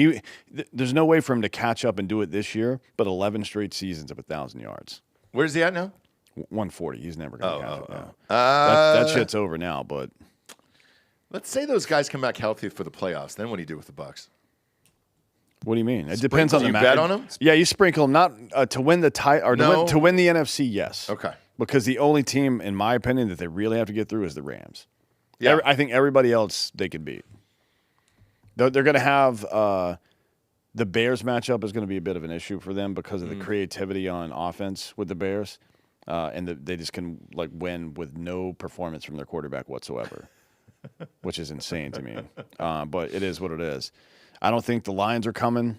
There's no way for him to catch up and do it this year, but 11 straight seasons of 1,000 yards. Where's he at now? 140. He's never going to catch up now. That shit's over now, but let's say those guys come back healthy for the playoffs. Then what do you do with the Bucs? What do you mean? It depends on the match. You bet on them? Yeah, you sprinkle them not to win the to win the NFC. Yes. Okay. Because the only team, in my opinion, that they really have to get through is the Rams. Yeah. I think everybody else they could beat. They're going to have the Bears matchup is going to be a bit of an issue for them because of the creativity on offense with the Bears, and they just can win with no performance from their quarterback whatsoever, which is insane to me. But it is what it is. I don't think the Lions are coming.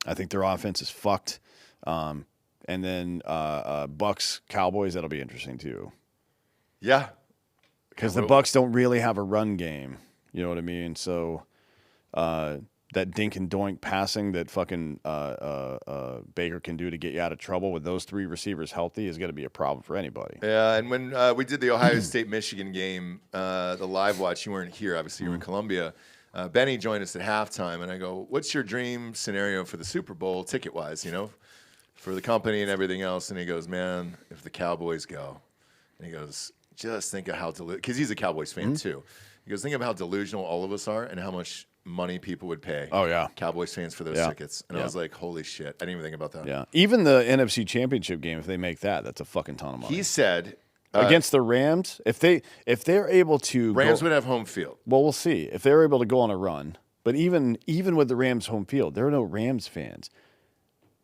I think their offense is fucked. And then Bucs, Cowboys, that'll be interesting too. Yeah. Because the Bucs don't really have a run game. You know what I mean? So that dink and doink passing that fucking Baker can do to get you out of trouble with those 3 receivers healthy is going to be a problem for anybody. Yeah, and when we did the Ohio State-Michigan game, the live watch, you weren't here, obviously, you were in Columbia. Benny joined us at halftime, and I go, what's your dream scenario for the Super Bowl ticket-wise, for the company and everything else. And he goes, man, if the Cowboys go, and he goes, just think of how because he's a Cowboys fan too. He goes, think of how delusional all of us are and how much money people would pay. Oh, yeah. Cowboys fans for those tickets. And I was like, holy shit. I didn't even think about that. Yeah. Even the NFC Championship game, if they make that's a fucking ton of money. He said against the Rams, if they're able to Rams would have home field. Well, we'll see. If they're able to go on a run, but even with the Rams home field, there are no Rams fans.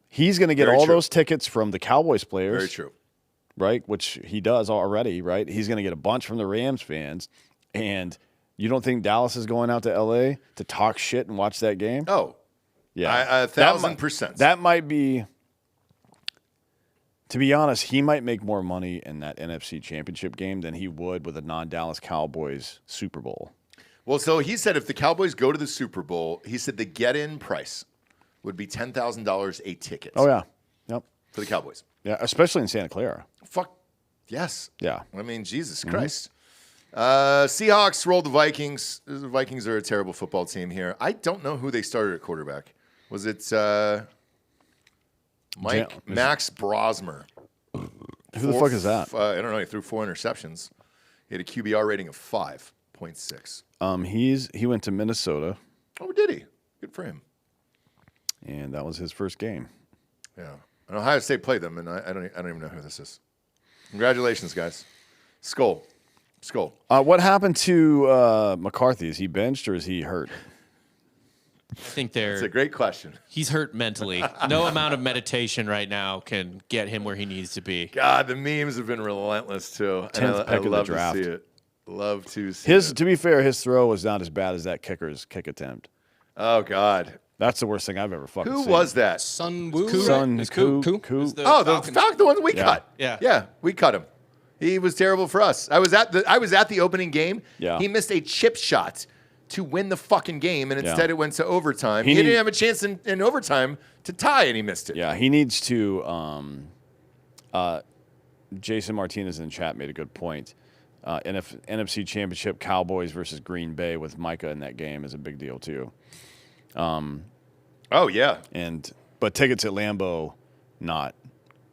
He's going to get all those tickets from the Cowboys players. Very true. Right? Which he does already, right? He's going to get a bunch from the Rams fans. And you don't think Dallas is going out to L.A. to talk shit and watch that game? Oh. Yeah. 1,000%. That might be, to be honest, he might make more money in that NFC Championship game than he would with a non-Dallas Cowboys Super Bowl. Well, so he said if the Cowboys go to the Super Bowl, he said the get-in price would be $10,000 a ticket. Oh, yeah. Yep. For the Cowboys. Yeah, especially in Santa Clara. Fuck. Yes. Yeah. I mean, Jesus Christ. Seahawks rolled the Vikings. The Vikings are a terrible football team here. I don't know who they started at quarterback. Was it Max Brosmer? Who the fuck is that? I don't know. He threw 4 interceptions. He had a QBR rating of 5.6. He went to Minnesota. Oh, did he? Good for him. And that was his first game. Yeah. And Ohio State played them, and I don't even know who this is. Congratulations, guys. Skull. What happened to McCarthy? Is he benched or is he hurt? I think It's a great question. he's hurt mentally. No amount of meditation right now can get him where he needs to be. God, the memes have been relentless, too. 10th pick of the draft. To see it. Love to see it. To be fair, his throw was not as bad as that kicker's kick attempt. Oh, God. That's the worst thing I've ever fucking seen. Who was that? Sun Woo. Koo. The Falcons, the one we cut. Yeah. Yeah, we cut him. He was terrible for us. I was at the opening game. Yeah. He missed a chip shot to win the fucking game, and instead it went to overtime. He didn't have a chance in overtime to tie, and he missed it. Yeah, he needs to. Jason Martinez in chat made a good point. NFC Championship Cowboys versus Green Bay with Micah in that game is a big deal too. Oh yeah, but tickets at Lambeau not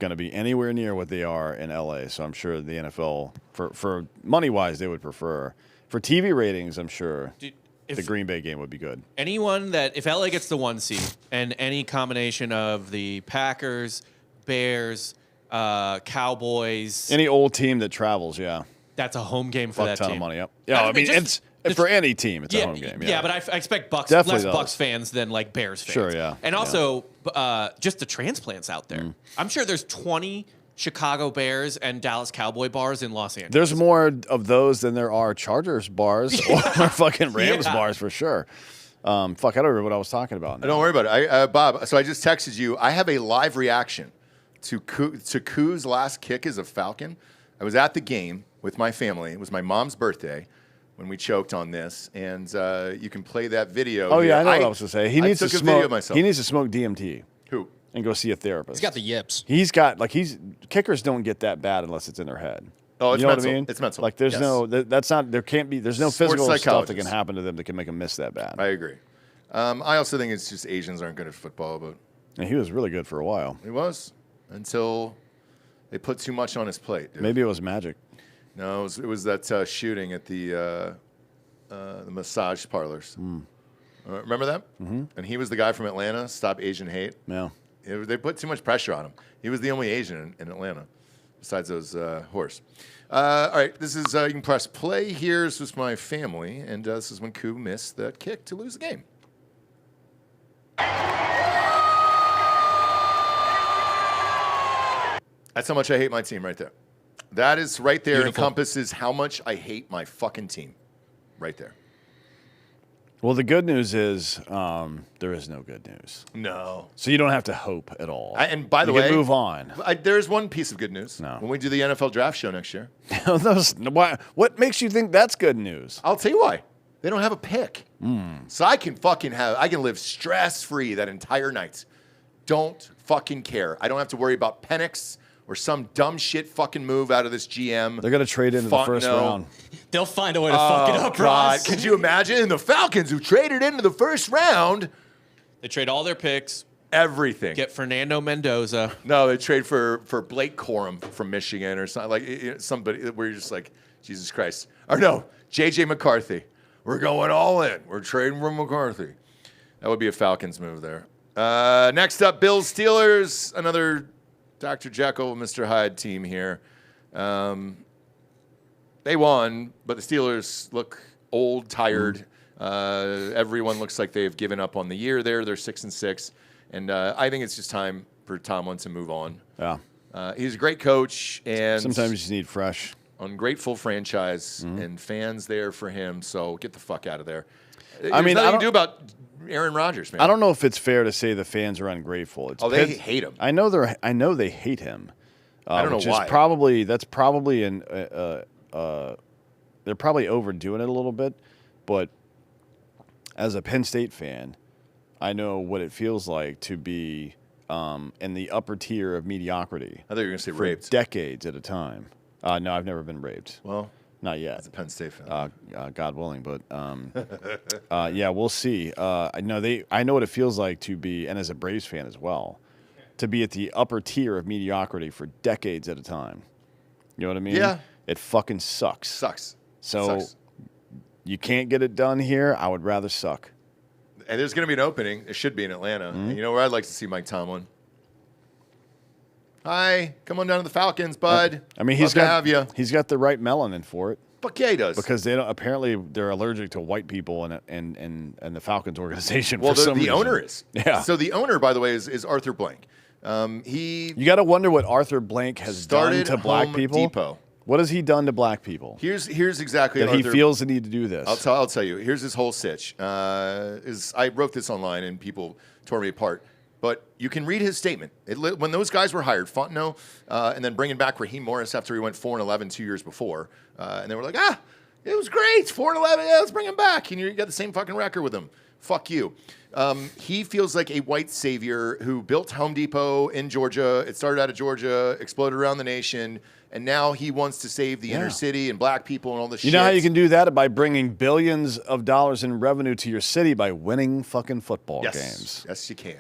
going to be anywhere near what they are in LA. So I'm sure the NFL for money wise they would prefer. For TV ratings, I'm sure the Green Bay game would be good. Anyone that if LA gets the 1 seed and any combination of the Packers, Bears, Cowboys, Any old team that travels, yeah, that's a home game for that ton team. of money. Yep. Yeah, I mean it's for any team, it's a home game. Yeah, but I expect Bucs Definitely less those. Bucs fans than like Bears fans. Sure, yeah. And also just the transplants out there. I'm sure there's 20 Chicago Bears and Dallas Cowboy bars in Los Angeles. There's more of those than there are Chargers bars or fucking Rams bars for sure. I don't remember what I was talking about now. Don't worry about it. Bob, so I just texted you. I have a live reaction to Koo's last kick as a Falcon. I was at the game with my family. It was my mom's birthday when we choked on this, and you can play that video. Oh, here. yeah, I know what I was going to say. He needs to took a video of smoke. myself. He needs to smoke DMT. Who? And go see a therapist. He's got the yips. He's got kickers don't get that bad unless it's in their head. Oh, it's you know mental. what I mean? It's mental. Like there's Yes. there's no Sports physical stuff that psychologists. can happen to them that can make them miss that bad. I agree. I also think it's just Asians aren't good at football, but And he was really good for a while. he was until they put too much on his plate. Dude. Maybe it was magic. No, it was that shooting at the massage parlors. Remember that? Mm-hmm. And he was the guy from Atlanta, Stop Asian Hate. Yeah. They put too much pressure on him. He was the only Asian in Atlanta, besides those whores. All right, this is you can press play here. This was my family, and this is when Koo missed that kick to lose the game. That's how much I hate my team right there. That is right there encompasses how much I hate my fucking team. Right there. Well, the good news is there is no good news. No. So you don't have to hope at all. And by the you way, can move on. There's one piece of good news. No. When we do the NFL draft show next year. What makes you think that's good news? I'll tell you why. They don't have a pick. So I can live stress-free that entire night. Don't fucking care. I don't have to worry about Penix or some dumb shit fucking move out of this GM. They're going to trade into the first round. They'll find a way to fuck it up, God. Ross. Could you imagine the Falcons who traded into the first round? They trade all their picks, Everything. Get Fernando Mendoza. No, they trade for Blake Corum from Michigan or something like somebody where you're just like, Jesus Christ. Or no, J.J. McCarthy. We're going all in. We're trading for McCarthy. That would be a Falcons move there. Next up, Bills Steelers. Another Dr. Jekyll, Mr. Hyde team here. They won, but the Steelers look old, tired. Everyone looks like they've given up on the year there. They're 6-6. And I think it's just time for Tomlin to move on. Yeah. He's a great coach. And sometimes you just need fresh. Ungrateful franchise and fans there for him. So get the fuck out of there. I mean, nothing I you don't can do about Aaron Rodgers, man. I don't know if it's fair to say the fans are ungrateful. They hate him. I know they hate him. I don't know why. That's probably they're probably overdoing it a little bit, but as a Penn State fan, I know what it feels like to be in the upper tier of mediocrity. I thought you were going to say for raped. Decades at a time. No, I've never been raped. Well, not yet. As a Penn State fan. God willing, but yeah, we'll see. I know what it feels like to be, and as a Braves fan as well, to be at the upper tier of mediocrity for decades at a time. You know what I mean? Yeah. It fucking sucks. Sucks. So you can't get it done here. I would rather suck. And there's going to be an opening. It should be in Atlanta. And you know where I'd like to see Mike Tomlin? Hi, come on down to the Falcons, bud. I mean, Love to have you. He's got the right melanin for it. Fuck yeah, he does. Because they don't. Apparently, they're allergic to white people and the Falcons organization. Well, for some the reason. owner is. Yeah. So the owner, by the way, is Arthur Blank. You got to wonder what Arthur Blank has done to black Home people. Depot. What has he done to black people? Here's exactly that he feels the need to do this. I'll tell you. Here's his whole sitch. I wrote this online and people tore me apart. But you can read his statement. When those guys were hired, Fontenot, and then bringing back Raheem Morris after he went 4-11 2 years before, and they were like, it was great, 4-11, yeah, let's bring him back. And you got the same fucking record with him. Fuck you. He feels like a white savior who built Home Depot in Georgia. It started out of Georgia, exploded around the nation, and now he wants to save the inner city and black people and all this shit. You know how you can do that? By bringing billions of dollars in revenue to your city by winning fucking football games. Yes, you can.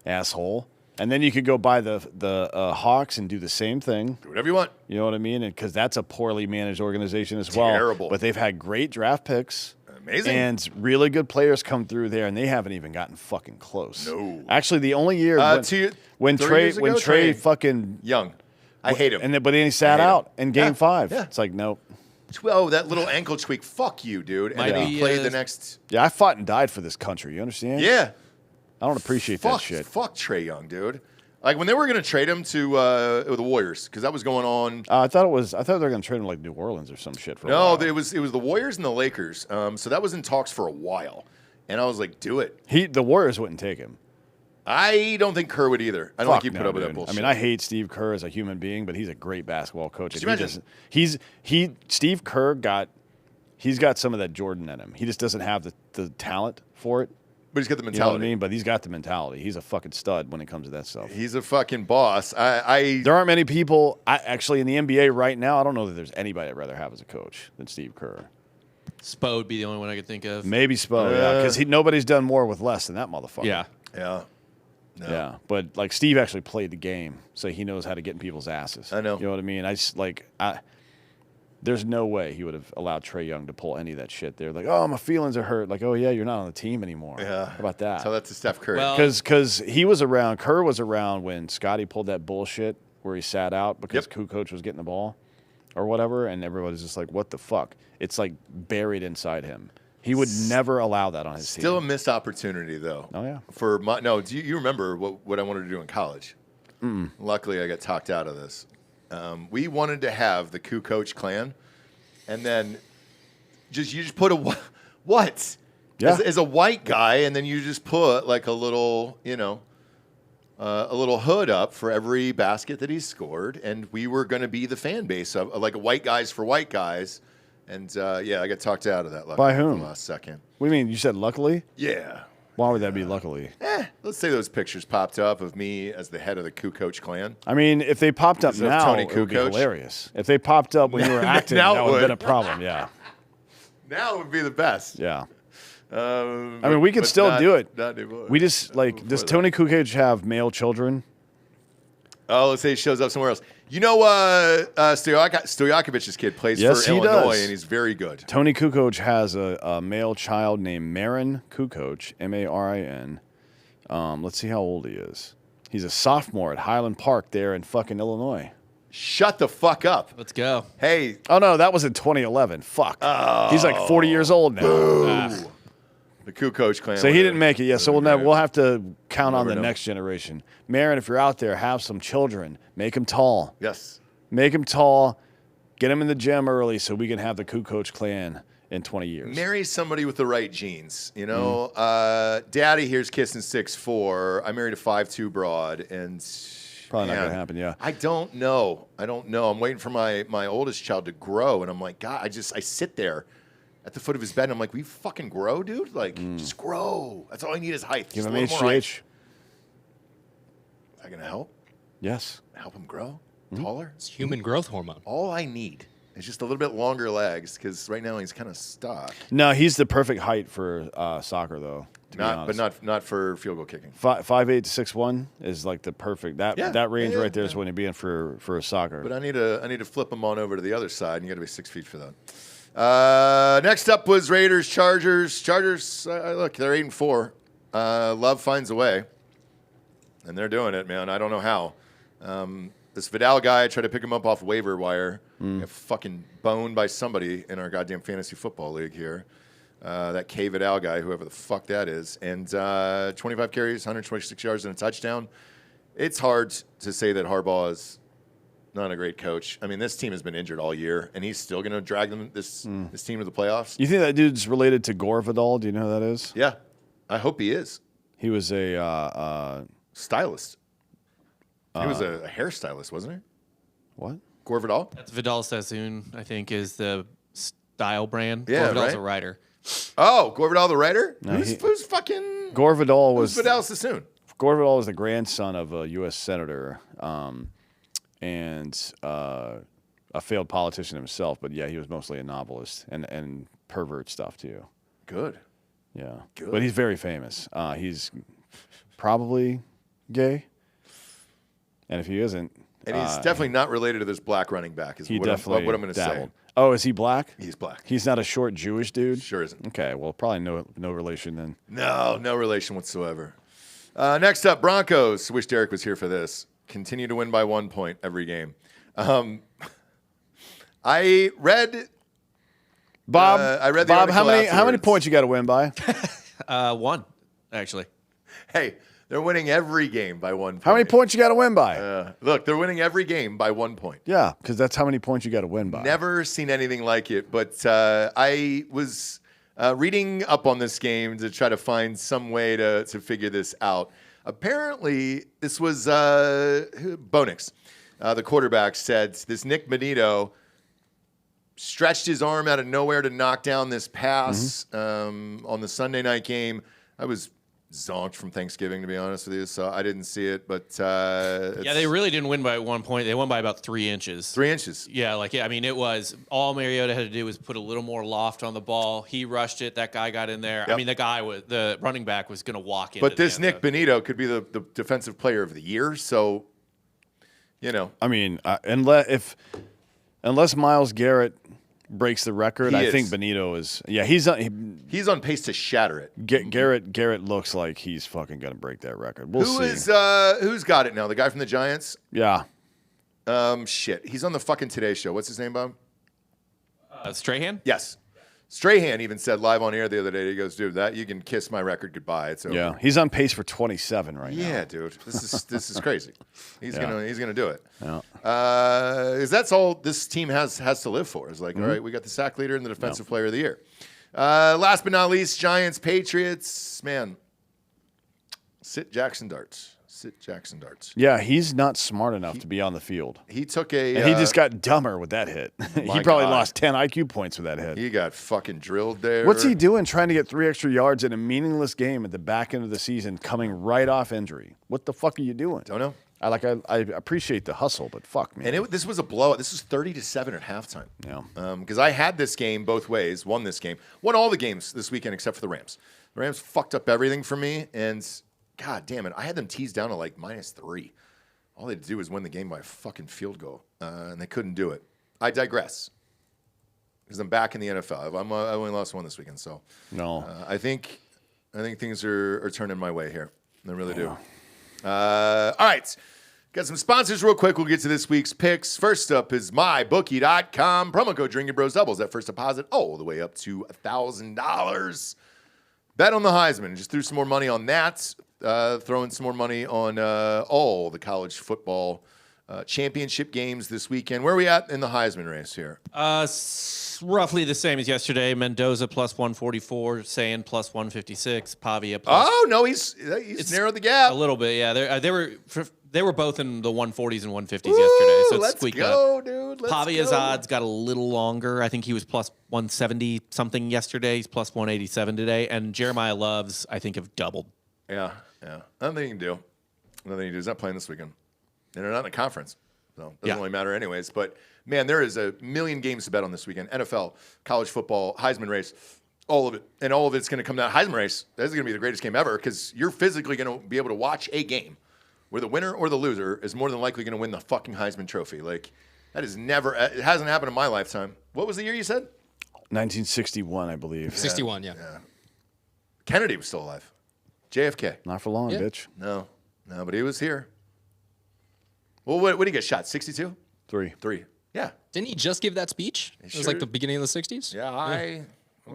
Asshole. And then you could go buy the Hawks and do the same thing. Do whatever you want. You know what I mean? Because that's a poorly managed organization as well. Terrible. But they've had great draft picks. Amazing. And really good players come through there, and they haven't even gotten fucking close. No. Actually, the only year when Trey fucking Young. I hate him. But then he sat out in Game 5. Yeah. It's like, nope. Oh, that little ankle tweak. Fuck you, dude. And then he played the next. Yeah, I fought and died for this country. You understand? Yeah. I don't appreciate that shit. Fuck Trey Young, dude. Like when they were going to trade him to the Warriors, because that was going on. I thought they were going to trade him like New Orleans or some shit for a while. No, it was the Warriors and the Lakers. So that was in talks for a while, and I was like, do it. The Warriors wouldn't take him. I don't think Kerr would either. I don't think he'd put up with that bullshit. I mean, I hate Steve Kerr as a human being, but he's a great basketball coach. Steve Kerr he's got some of that Jordan in him. He just doesn't have the talent for it. But he's got the mentality. You know what I mean? But he's got the mentality. He's a fucking stud when it comes to that stuff. He's a fucking boss. There aren't many people, actually, in the NBA right now, I don't know that there's anybody I'd rather have as a coach than Steve Kerr. Spo would be the only one I could think of. Maybe Spo, yeah, because nobody's done more with less than that motherfucker. Yeah. Yeah. No. Yeah, but like Steve actually played the game, so he knows how to get in people's asses. I know. You know what I mean? There's no way he would have allowed Trey Young to pull any of that shit there. Like, oh, my feelings are hurt. Like, oh, yeah, you're not on the team anymore. Yeah. How about that? Tell that to Steph Curry. Because Kerr was around when Scotty pulled that bullshit where he sat out because Kukoc was getting the ball or whatever, and everybody's just like, what the fuck? It's like buried inside him. He would never allow that on his team. Still a missed opportunity, though. Oh, yeah. Do you remember what I wanted to do in college? Luckily, I got talked out of this. We wanted to have the Kukoc clan, and then you just put what? Yeah. As a white guy, and then you just put like a little, a little hood up for every basket that he scored, and we were going to be the fan base of like white guys for white guys. And, I got talked out of that. Luckily, by whom? From last second. What do you mean? You said luckily? Yeah. Why would that be luckily? Let's say those pictures popped up of me as the head of the Kukoc clan. I mean, if they popped up now, Tony it would be Kukoc? hilarious. If they popped up when you were acting, that would have been a problem, yeah. Now it would be the best. Yeah. I mean, we could still do it. Not anymore. We just does Tony Kukoc have male children? Oh, let's say he shows up somewhere else. You know, Stojakovic's kid plays Yes, for he Illinois, does. and he's very good. Tony Kukoc has a male child named Marin Kukoc, Marin. Let's see how old he is. He's a sophomore at Highland Park there in fucking Illinois. Shut the fuck up. Let's go. Hey. Oh, no, that was in 2011. Fuck. He's like 40 years old now. The Kukoc clan. So he didn't make it. Yeah, so we'll have to count on the know. next generation. Marin, if you're out there, have some children. Make them tall. Yes. Make them tall. Get them in the gym early so we can have the Kukoc clan in 20 years. Marry somebody with the right genes. You know, Daddy here's kissing 6'4". I married a 5'2" broad, and Probably not going to happen, yeah. I don't know. I'm waiting for my oldest child to grow, and I'm like, God, I sit there at the foot of his bed, and I'm like, will you fucking grow, dude? Like, just grow. That's all I need is height. Give Just him a little more height. HGH. Is that going to help? Yes. Help him grow? Taller? It's human growth hormone. All I need is just a little bit longer legs, because right now he's kind of stuck. No, he's the perfect height for soccer, though. To be honest. But not for field goal kicking. 5'8" to 6'1" is like the perfect that range right there is when you'd be in for a soccer. But I need to flip him on over to the other side, and you got to be 6 feet for that. Next up was Raiders, Chargers. Chargers, look, they're 8-4. Love finds a way, and they're doing it, man. I don't know how. This Vidal guy, I tried to pick him up off waiver wire. Got fucking boned by somebody in our goddamn fantasy football league here. That K Vidal guy, whoever the fuck that is. And 25 carries, 126 yards, and a touchdown. It's hard to say that Harbaugh is not a great coach. I mean, this team has been injured all year, and he's still going to drag them this team to the playoffs. You think that dude's related to Gore Vidal? Do you know who that is? Yeah, I hope he is. He was a Stylist. He was a hairstylist, wasn't he? what? Gore Vidal? That's Vidal Sassoon, I think, is the style brand. Yeah, Vidal's right? a writer. Oh, Gore Vidal, the writer? No, who's fucking... Gore Vidal Who's was Vidal Sassoon? Gore Vidal was the grandson of a U.S. senator and a failed politician himself. But yeah, he was mostly a novelist and pervert stuff too. Good. Yeah, Good. but he's very famous. He's probably gay, and if he isn't, And he's definitely not related to this black running back, is he what definitely I'm going to say. dabbled. Oh, is he black? He's black. He's not a short Jewish dude? Sure isn't. Okay, well, probably no relation then. No relation whatsoever. Next up, Broncos. Wish Derek was here for this. Continue to win by 1 point every game. I read... Bob, I read the Bob, how article many afterwards. points you got to win by? One, actually. Hey, they're winning every game by 1 point. How many points you got to win by? Look, they're winning every game by 1 point. Yeah, because that's how many points you got to win by. Never seen anything like it, but I was reading up on this game to try to find some way to figure this out. Apparently, this was Bonix, the quarterback, said this Nick Benito stretched his arm out of nowhere to knock down this pass on the Sunday night game. I was zonked from Thanksgiving, to be honest with you, so I didn't see it. But Yeah, they really didn't win by 1 point. They won by about 3 inches. 3 inches. Yeah, I mean, it was all Mariota had to do was put a little more loft on the ball. He rushed it. That guy got in there. Yep. I mean, the running back was going to walk in. But this Nick Benito could be the defensive player of the year, so, you know. I mean, unless Myles Garrett breaks the record, He I is. think Benito is. Yeah, he's He's on pace to shatter it. Garrett looks like he's fucking gonna break that record. We'll see. Who's got it now? The guy from the Giants? Yeah, Shit. He's on the fucking Today Show. What's his name, Bob? Strahan? Yes. Strahan even said live on air the other day, he goes, dude, that you can kiss my record goodbye. It's over. yeah, he's on pace for 27 right now. Yeah, dude. This is crazy. He's gonna do it. Yeah. Is that's all this team has to live for. Is like, all right, we got the sack leader and the defensive player of the year. Last but not least, Giants, Patriots. Man, sit Jackson Darts. Yeah, he's not smart enough to be on the field. He took a. And he just got dumber with that hit. He probably God. lost 10 IQ points with that hit. He got fucking drilled there. What's he doing trying to get 3 extra yards in a meaningless game at the back end of the season coming right off injury? What the fuck are you doing? Don't know. I appreciate the hustle, but fuck, man. And this was a blowout. This was 30-7 at halftime. Yeah. Because I had this game both ways, won this game, won all the games this weekend except for the Rams. The Rams fucked up everything for me, and god damn it, I had them teased down to like -3. All they had to do was win the game by a fucking field goal, and they couldn't do it. I digress. Because I'm back in the NFL. I only lost one this weekend, so No. I think things are turning my way here. They really do. All right. Got some sponsors real quick. We'll get to this week's picks. First up is mybookie.com. Promo code Drinkin Bros doubles that first deposit all the way up to $1,000. Bet on the Heisman. Just threw some more money on that. Throwing some more money on all the college football championship games this weekend. Where are we at in the Heisman race here? Roughly the same as yesterday. Mendoza plus 144, Sand plus 156, Pavia plus. Oh no, he's narrowed the gap a little bit. Yeah, they were both in the 140s and 150s yesterday, so it's let's squeaked go, up. Dude. Pavia's odds got a little longer. I think he was plus 170 something yesterday. He's plus 187 today, and Jeremiah Love's I think have doubled. Yeah. Nothing you can do. Nothing you can do. He's not playing this weekend. And they're not in a conference. So it doesn't really matter anyways. But, man, there is a million games to bet on this weekend. NFL, college football, Heisman race, all of it. And all of it's going to come down. Heisman race, this is going to be the greatest game ever because you're physically going to be able to watch a game where the winner or the loser is more than likely going to win the fucking Heisman Trophy. Like, that is never – it hasn't happened in my lifetime. What was the year you said? 1961, I believe. 61, yeah. Kennedy was still alive. JFK. Not for long, bitch. No, but he was here. Well, what did he get shot? 62? 3. Yeah. Didn't he just give that speech? It was like the beginning of the 60s? Yeah,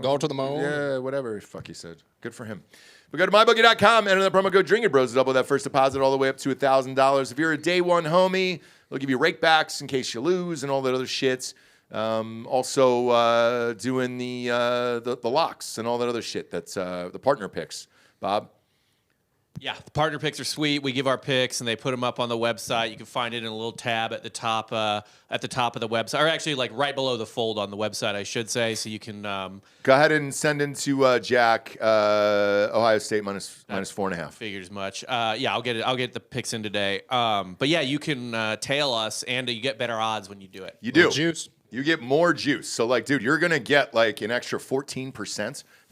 Go to the moon. Yeah, whatever the fuck he said. Good for him. But go to mybookie.com, enter the promo code Drinkin Bros to double that first deposit all the way up to $1,000. If you're a day one homie, they'll give you rakebacks in case you lose and all that other shit. Also doing the locks and all that other shit. That's the partner picks. Bob? Yeah, the partner picks are sweet. We give our picks, and they put them up on the website. You can find it in a little tab at the top of the website, or actually like right below the fold on the website, I should say. So you can go ahead and send into Jack Ohio State minus 4.5. Figured as much. Yeah, I'll get the picks in today. But yeah, you can tail us, and you get better odds when you do it. You do. More juice. You get more juice. So, like, dude, you're going to get like an extra 14%,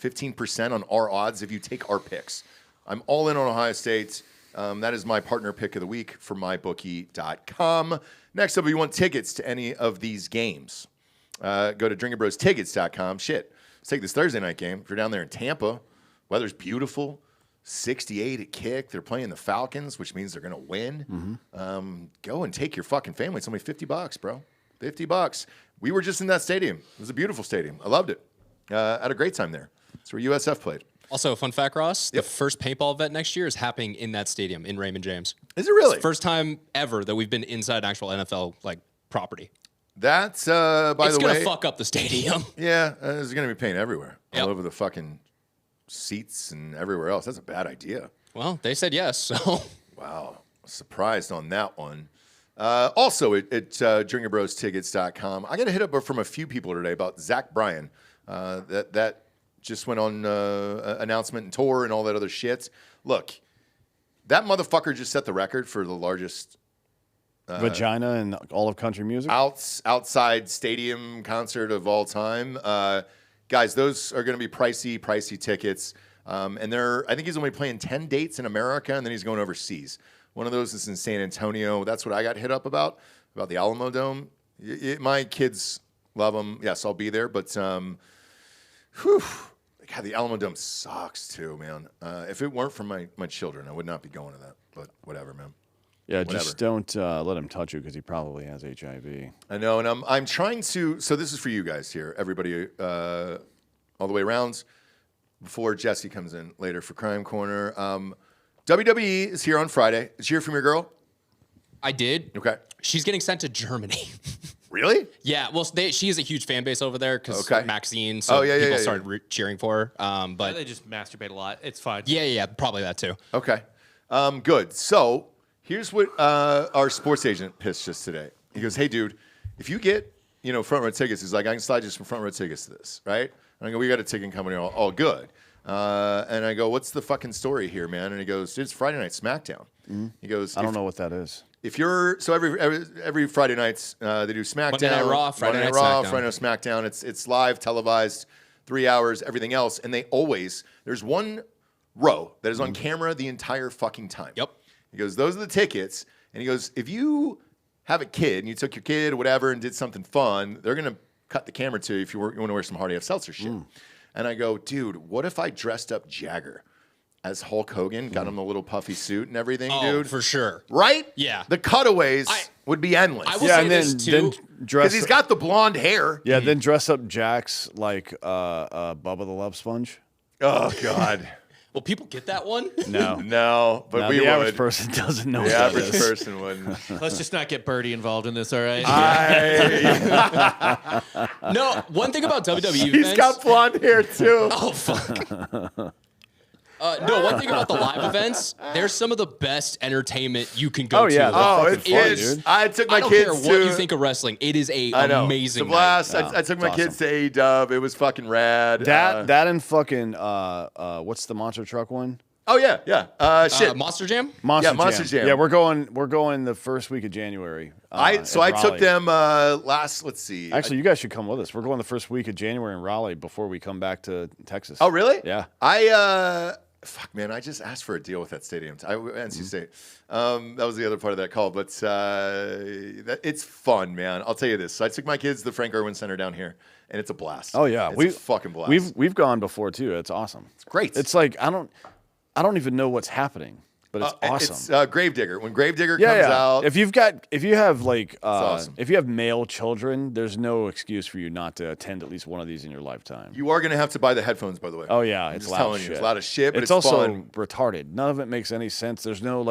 15% on our odds if you take our picks. I'm all in on Ohio State. That is my partner pick of the week for mybookie.com. Next up, if you want tickets to any of these games, go to drinkinbrostickets.com. Shit, let's take this Thursday night game. If you're down there in Tampa, weather's beautiful. 68 at kick. They're playing the Falcons, which means they're going to win. Go and take your fucking family. It's only $50, bro. $50. We were just in that stadium. It was a beautiful stadium. I loved it. Had a great time there. That's where USF played. Also, fun fact, Ross, the first paintball event next year is happening in that stadium in Raymond James. Is it really? It's the first time ever that we've been inside actual NFL like property. That's, by the way. It's going to fuck up the stadium. Yeah, there's going to be paint everywhere. Yep. All over the fucking seats and everywhere else. That's a bad idea. Well, they said yes, so. Wow. Surprised on that one. Also, at drinkinbrostickets.com, I got to hit up from a few people today about Zach Bryan. That just went on announcement and tour and all that other shit. Look, that motherfucker just set the record for the largest vagina in all of country music. Outside stadium concert of all time. Guys, those are going to be pricey tickets. And I think he's only playing 10 dates in America, and then he's going overseas. One of those is in San Antonio. That's what I got hit up about the Alamo Dome. My kids love them. Yes, I'll be there, but God, the Alamo Dome sucks too, man. If it weren't for my children, I would not be going to that. But whatever, man. Yeah, Whatever. Just don't let him touch you because he probably has HIV. I know, and I'm trying to. So this is for you guys here, everybody, all the way around. Before Jesse comes in later for Crime Corner, WWE is here on Friday. Did you hear from your girl? I did. Okay. She's getting sent to Germany. Really? Yeah, well, she has a huge fan base over there because Maxine, Oh, so yeah, people yeah. started cheering for her. But They just masturbate a lot. It's fine. yeah, probably that too. Okay. Good. So here's what our sports agent pitched us today. He goes, "Hey, dude, if you get front row tickets, he's like, I can slide you some front row tickets to this, right?" And I go, "We got a ticketing company, all good." And I go, "What's the fucking story here, man?" And he goes, "Dude, it's Friday Night SmackDown." He goes, I don't know what that is. if you're so every Friday nights they do SmackDown, Monday Night Raw, Friday Night Raw, SmackDown. Friday Night SmackDown. It's live, televised, 3 hours, everything else, and there's one row that is on camera the entire fucking time. Yep. He goes, those are the tickets, and he goes, if you have a kid and you took your kid or whatever and did something fun, they're gonna cut the camera to you if you want to wear some Hardy F. Seltzer shit. And I go, dude, what if I dressed up Jagger as Hulk Hogan, got him a little puffy suit and everything, dude? For sure. Right? Yeah. The cutaways would be endless. I will Yeah, say and this then too. dress. Because he's got the blonde hair. Yeah, then dress up Jax like Bubba the Love Sponge. Oh, God. Will people get that one? No, No, but no, we the average would. person doesn't know. The what that average is. person wouldn't. Let's just not get Birdie involved in this, all right? No. One thing about WWE He's events. got blonde hair, too. Oh fuck. No, one thing about the live events, they're some of the best entertainment you can go Oh, yeah, to. they're Oh, fucking it's fun, kids. dude. I took my I don't kids care to. what you think of wrestling. It is a I know. amazing The blast. night. I took my it's kids to A-Dub. It was fucking rad. That and fucking what's the monster truck one? Oh, yeah. Shit. Monster Jam? Monster Jam. Yeah, we're going the first week of January. I in took Raleigh. them let's see. Actually, you guys should come with us. We're going the first week of January in Raleigh before we come back to Texas. Oh, really? Yeah. Fuck, man, I just asked for a deal with that stadium. NC State. That was the other part of that call, but it's fun, man. I'll tell you this. So I took my kids to the Frank Irwin Center down here, and it's a blast. Oh yeah, it's a fucking blast. We've gone before too. It's awesome. It's great. It's like I don't even know what's happening, but it's awesome. It's Gravedigger. When Gravedigger yeah, comes yeah. out, If you have awesome. if you have male children, there's no excuse for you not to attend at least one of these in your lifetime. you are going to have to buy the headphones, by the way. Oh yeah, I'm it's just loud telling as you, shit. it's a lot of shit, but it's also fun. retarded. None of it makes any sense. There's no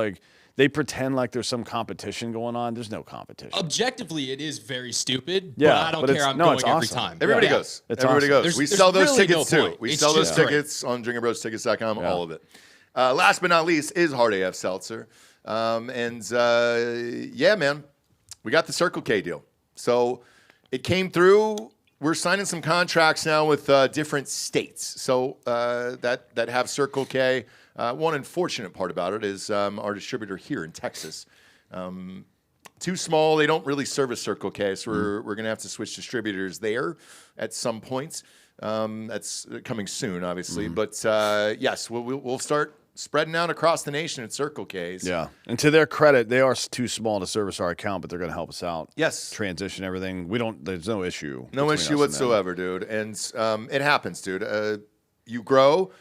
they pretend like there's some competition going on. There's no competition. Objectively, it is very stupid, Yeah, but I don't but care. it's- I'm no, going it's every awesome. time. Everybody Yeah. goes. It's Everybody awesome. goes. We There's sell those really no tickets too. point. We It's sell those just great. tickets on drinkinbrostickets.com, all of it. Last but not least is Hard AF Seltzer. Yeah, man, we got the Circle K deal. So it came through. We're signing some contracts now with different states. So that have Circle K. One unfortunate part about it is our distributor here in Texas. Too small. They don't really service Circle K, so we're going to have to switch distributors there at some point. That's coming soon, obviously. But yes, we'll start spreading out across the nation at Circle K's. Yeah, and to their credit, they are too small to service our account, but they're going to help us out. Yes. Transition everything. There's no issue. No between issue us and them. whatsoever, dude. And it happens, dude. You grow.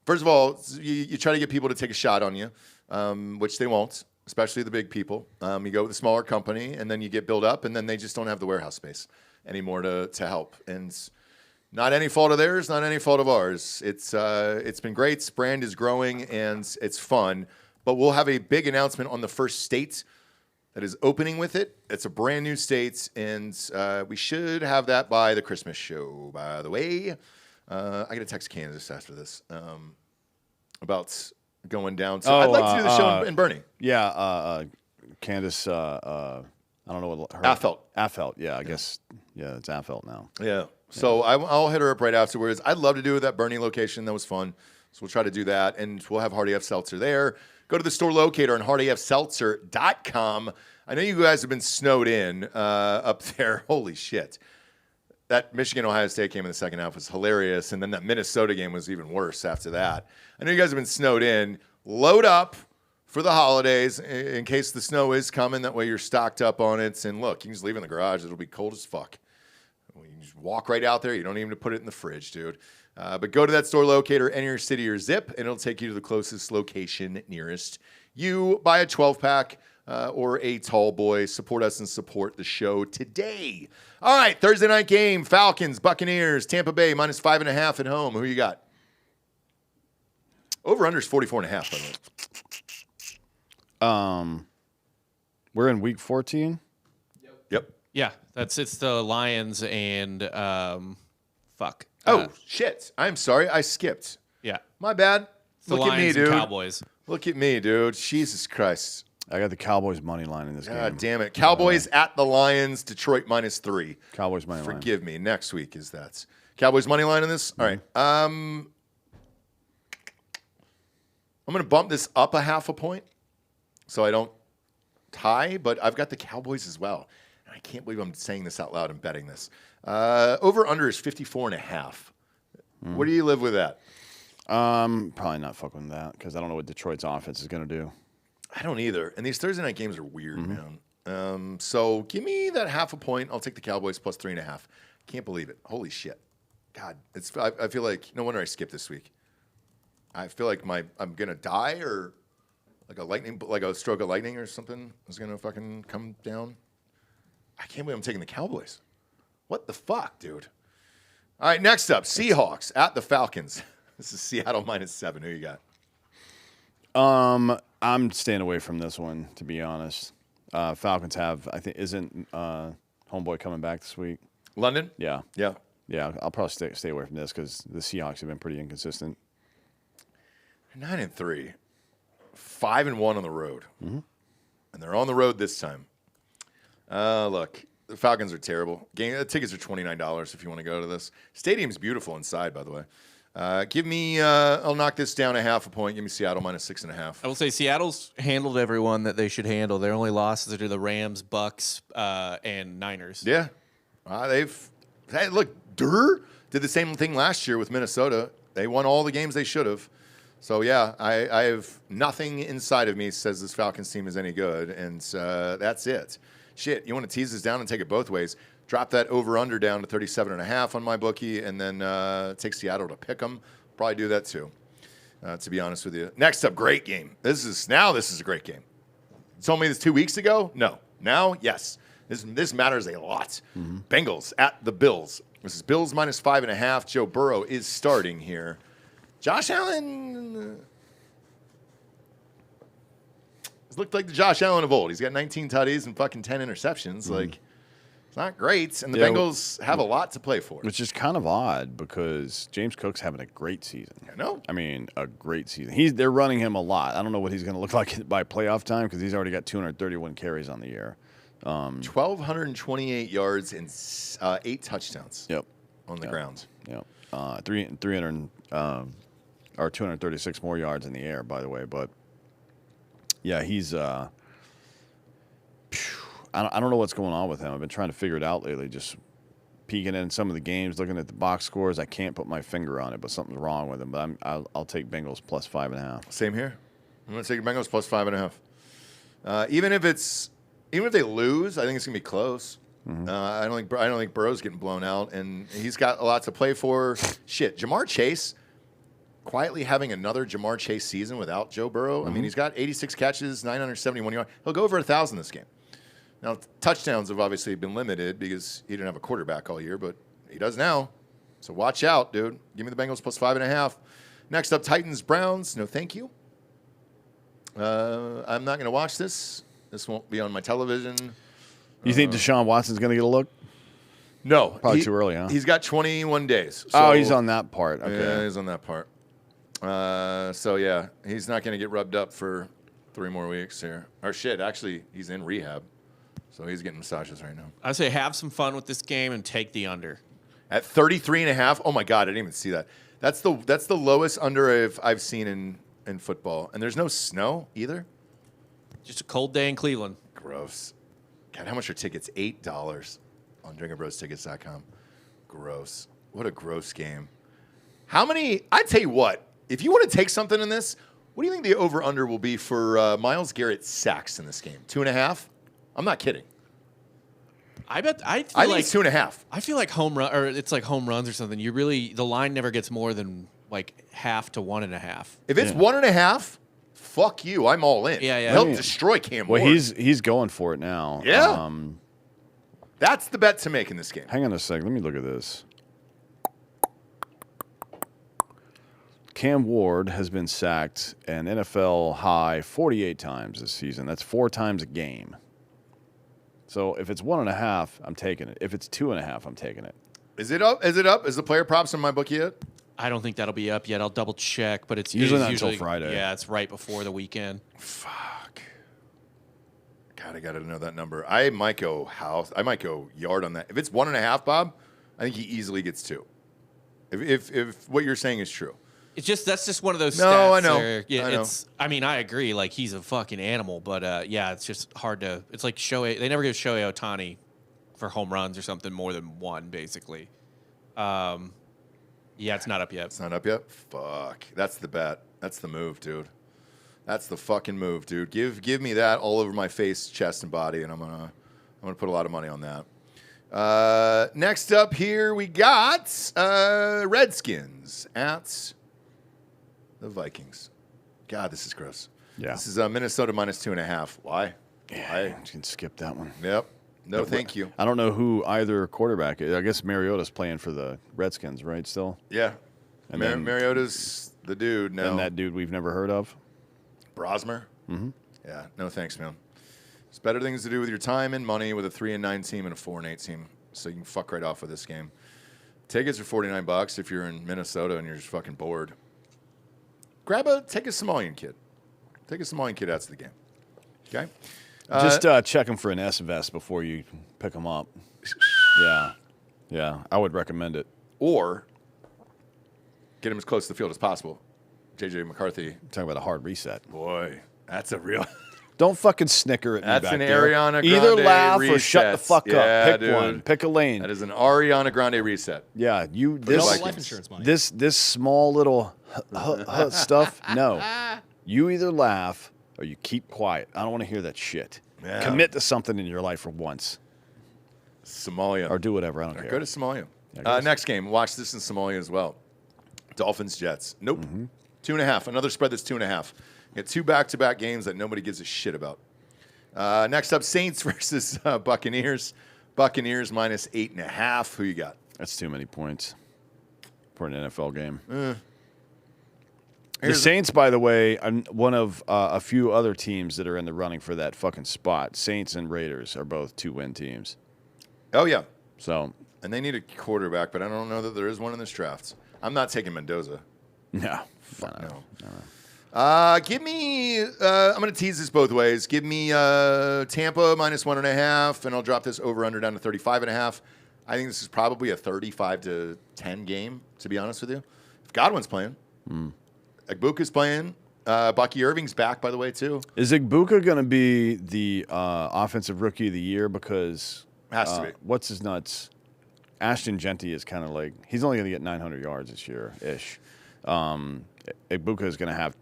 First of all, you try to get people to take a shot on you, which they won't, especially the big people. You go with a smaller company, and then you get built up, and then they just don't have the warehouse space anymore to help. And not any fault of theirs, not any fault of ours. It's been great. Brand is growing, and it's fun. But we'll have a big announcement on the first state that is opening with it. It's a brand new state, and we should have that by the Christmas show, by the way. I got to text Kansas after this about going down to. I'd like to do the show in Bernie. Yeah, Candace. I don't know what her Affelt. Affelt. Yeah, I guess. Yeah, it's Affelt now. Yeah. So I'll hit her up right afterwards. I'd love to do that Bernie location. That was fun. So we'll try to do that, and we'll have Hardy F Seltzer there. Go to the store locator on hardyfseltzer.com. I know you guys have been snowed in up there. Holy shit. That Michigan-Ohio State game in the second half was hilarious, and then that Minnesota game was even worse after that. I know you guys have been snowed in. Load up for the holidays in case the snow is coming. That way you're stocked up on it. And look, you can just leave it in the garage. It'll be cold as fuck. You can just walk right out there. You don't even have to put it in the fridge, dude. But go to that store locator, enter your city or zip, and it'll take you to the closest location nearest you. Buy a 12-pack or a tall boy. Support us and support the show today. All right, Thursday night game, Falcons, Buccaneers, Tampa Bay, -5.5 at home. Who you got? Over-under is 44.5, by the way. We're in week 14. Yep. Yeah, it's the Lions and fuck. Shit. I'm sorry. I skipped. Yeah, My bad. the Look at me, Lions dude. and Cowboys. Look at me, dude. Jesus Christ. I got the Cowboys money line in this God game. damn it. Cowboys at the Lions, Detroit -3. Cowboys money line. Forgive me. Next week is that. Cowboys money line in this? All right. I'm going to bump this up a half a point so I don't tie, but I've got the Cowboys as well. And I can't believe I'm saying this out loud and betting this. Over under is 54.5. What do you live with that? Probably not fucking with that because I don't know what Detroit's offense is going to do. I don't either. And these Thursday night games are weird, man. So give me that half a point. I'll take the Cowboys plus 3.5. Can't believe it. Holy shit. God, I feel like no wonder I skipped this week. I feel like I'm gonna die or like a stroke of lightning or something is gonna fucking come down. I can't believe I'm taking the Cowboys. What the fuck, dude? All right, next up, Seahawks at the Falcons. This is Seattle -7. Who you got? I'm staying away from this one, to be honest. Falcons isn't homeboy coming back this week? London? Yeah. Yeah. Yeah, I'll probably stay away from this because the Seahawks have been pretty inconsistent. 9-3, 5-1 on the road, and they're on the road this time. Look, the Falcons are terrible. Tickets are $29 if you want to go to this. Stadium's beautiful inside, by the way. Give me. I'll knock this down a half a point. Give me Seattle -6.5. I will say Seattle's handled everyone that they should handle. Their only losses are to the Rams, Bucs, and Niners. Yeah, look. Durr did the same thing last year with Minnesota. They won all the games they should have. So, yeah, I have nothing inside of me says this Falcons team is any good, and that's it. Shit, you want to tease this down and take it both ways. Drop that over-under down to 37.5 on my bookie, and then take Seattle to pick them. Probably do that, too, to be honest with you. Next up, great game. This is a great game. You told me this 2 weeks ago? No. Now, yes. This matters a lot. Bengals at the Bills. This is Bills -5.5. Joe Burrow is starting here. Josh Allen has looked like the Josh Allen of old. He's got 19 tutties and fucking 10 interceptions. Like, it's not great. And the Bengals have a lot to play for. Which is kind of odd because James Cook's having a great season. I know. I mean, a great season. They're running him a lot. I don't know what he's going to look like by playoff time because he's already got 231 carries on the year. 1,228 yards and 8 touchdowns. Yep. On the ground. Yep. 300 or 236 more yards in the air, by the way. But yeah, he's. I don't know what's going on with him. I've been trying to figure it out lately. Just peeking in some of the games, looking at the box scores. I can't put my finger on it, but something's wrong with him. But I'll take Bengals +5.5. Same here. I'm going to take Bengals +5.5. Even if they lose, I think it's gonna be close. I don't think Burrow's getting blown out, and he's got a lot to play for. Shit, Jamar Chase quietly having another Jamar Chase season without Joe Burrow. I mean, he's got 86 catches, 971 yards. He'll go over 1,000 this game. Now, touchdowns have obviously been limited because he didn't have a quarterback all year, but he does now. So watch out, dude. Give me the Bengals +5.5. Next up, Titans Browns. No, thank you. I'm not gonna watch this. This won't be on my television. You think Deshaun Watson's going to get a look? No. Probably too early, huh? He's got 21 days. So, he's on that part. Okay. Yeah, he's on that part. So, yeah, he's not going to get rubbed up for 3 more weeks here. Or shit, actually, he's in rehab. So he's getting massages right now. I say have some fun with this game and take the under. At 33.5, oh, my God, I didn't even see that. That's the lowest under I've seen in football. And there's no snow either. Just a cold day in Cleveland. Gross. God, how much are tickets? $8 on drinkinbrostickets.com. Gross. What a gross game. I tell you what, if you want to take something in this, what do you think the over-under will be for Myles Garrett sacks in this game? 2.5? I'm not kidding. I think it's 2.5. I feel like it's like home runs or something. The line never gets more than like half to 1.5. If it's 1.5, fuck you. I'm all in. Yeah. He'll destroy Cam Ward. Well, he's going for it now. Yeah. That's the bet to make in this game. Hang on a second. Let me look at this. Cam Ward has been sacked an NFL high 48 times this season. That's 4 times a game. So if it's 1.5, I'm taking it. If it's 2.5, I'm taking it. Is it up? Is the player props in my book yet? I don't think that'll be up yet. I'll double check, but it's usually not until Friday. Yeah, it's right before the weekend. Fuck. God, I got to know that number. I might go yard on that. If it's 1.5, Bob, I think he easily gets 2. If what you're saying is true. That's just one of those. No, stats I know. Where, yeah, I know. I agree. Like he's a fucking animal, but yeah, it's just hard to. It's like Shohei. They never give Shohei Ohtani for home runs or something more than one, basically. Yeah, it's not up yet. It's not up yet? Fuck. That's the bet. That's the move, dude. That's the fucking move, dude. Give me that all over my face, chest, and body, and I'm gonna put a lot of money on that. Next up here we got Redskins at the Vikings. God, this is gross. Yeah. This is Minnesota minus 2.5. Why? Yeah, you can skip that one. Yep. No, thank you. I don't know who either quarterback is. I guess Mariota's playing for the Redskins, right, still? Yeah. And then- Mariota's the dude now. And that dude we've never heard of? Brosmer? Mm-hmm. Yeah, no thanks, man. There's better things to do with your time and money with a 3-9 team and a 4-8 team, so you can fuck right off with this game. Tickets are $49 if you're in Minnesota and you're just fucking bored. Take a Somalian kid. Take a Somalian kid out to the game. Okay? Just check them for an S-vest before you pick them up. Yeah, I would recommend it. Or get him as close to the field as possible. J.J. McCarthy. Talking about a hard reset. Boy, that's a real... Don't fucking snicker at me That's back an there. Ariana Grande Either laugh reset. or shut the fuck Yeah, up. Pick dude. one. Pick a lane. That is an Ariana Grande reset. Yeah, you All this the life insurance money. this small little stuff. No, you either laugh or you keep quiet. I don't want to hear that shit. Yeah. Commit to something in your life for once, Somalia. or do whatever. I don't Go care. to Somalia. guess. Next game. Watch this in Somalia as well. Dolphins, Jets. Nope. 2.5. Another spread that's 2.5. You got two back-to-back games that nobody gives a shit about. Next up, Saints versus Buccaneers. Buccaneers minus 8.5. Who you got? That's too many points for an NFL game. The Here's- Saints, by the way, are one of a few other teams that are in the running for that fucking spot. Saints and Raiders are both 2-win teams. Oh, yeah. So, And they need a quarterback, but I don't know that there is one in this draft. I'm not taking Mendoza. no. No. Give me, I'm going to tease this both ways. Give me Tampa minus 1.5, and I'll drop this over-under down to 35.5. I think this is probably a 35-10 game, to be honest with you. If Godwin's playing, Agbuka's playing, Bucky Irving's back, by the way, too. Is Igbuka going to be the offensive rookie of the year? Because Has to be. what's his nuts? Ashton Genty is kind of like, he's only going to get 900 yards this year-ish. Igbuka is going to have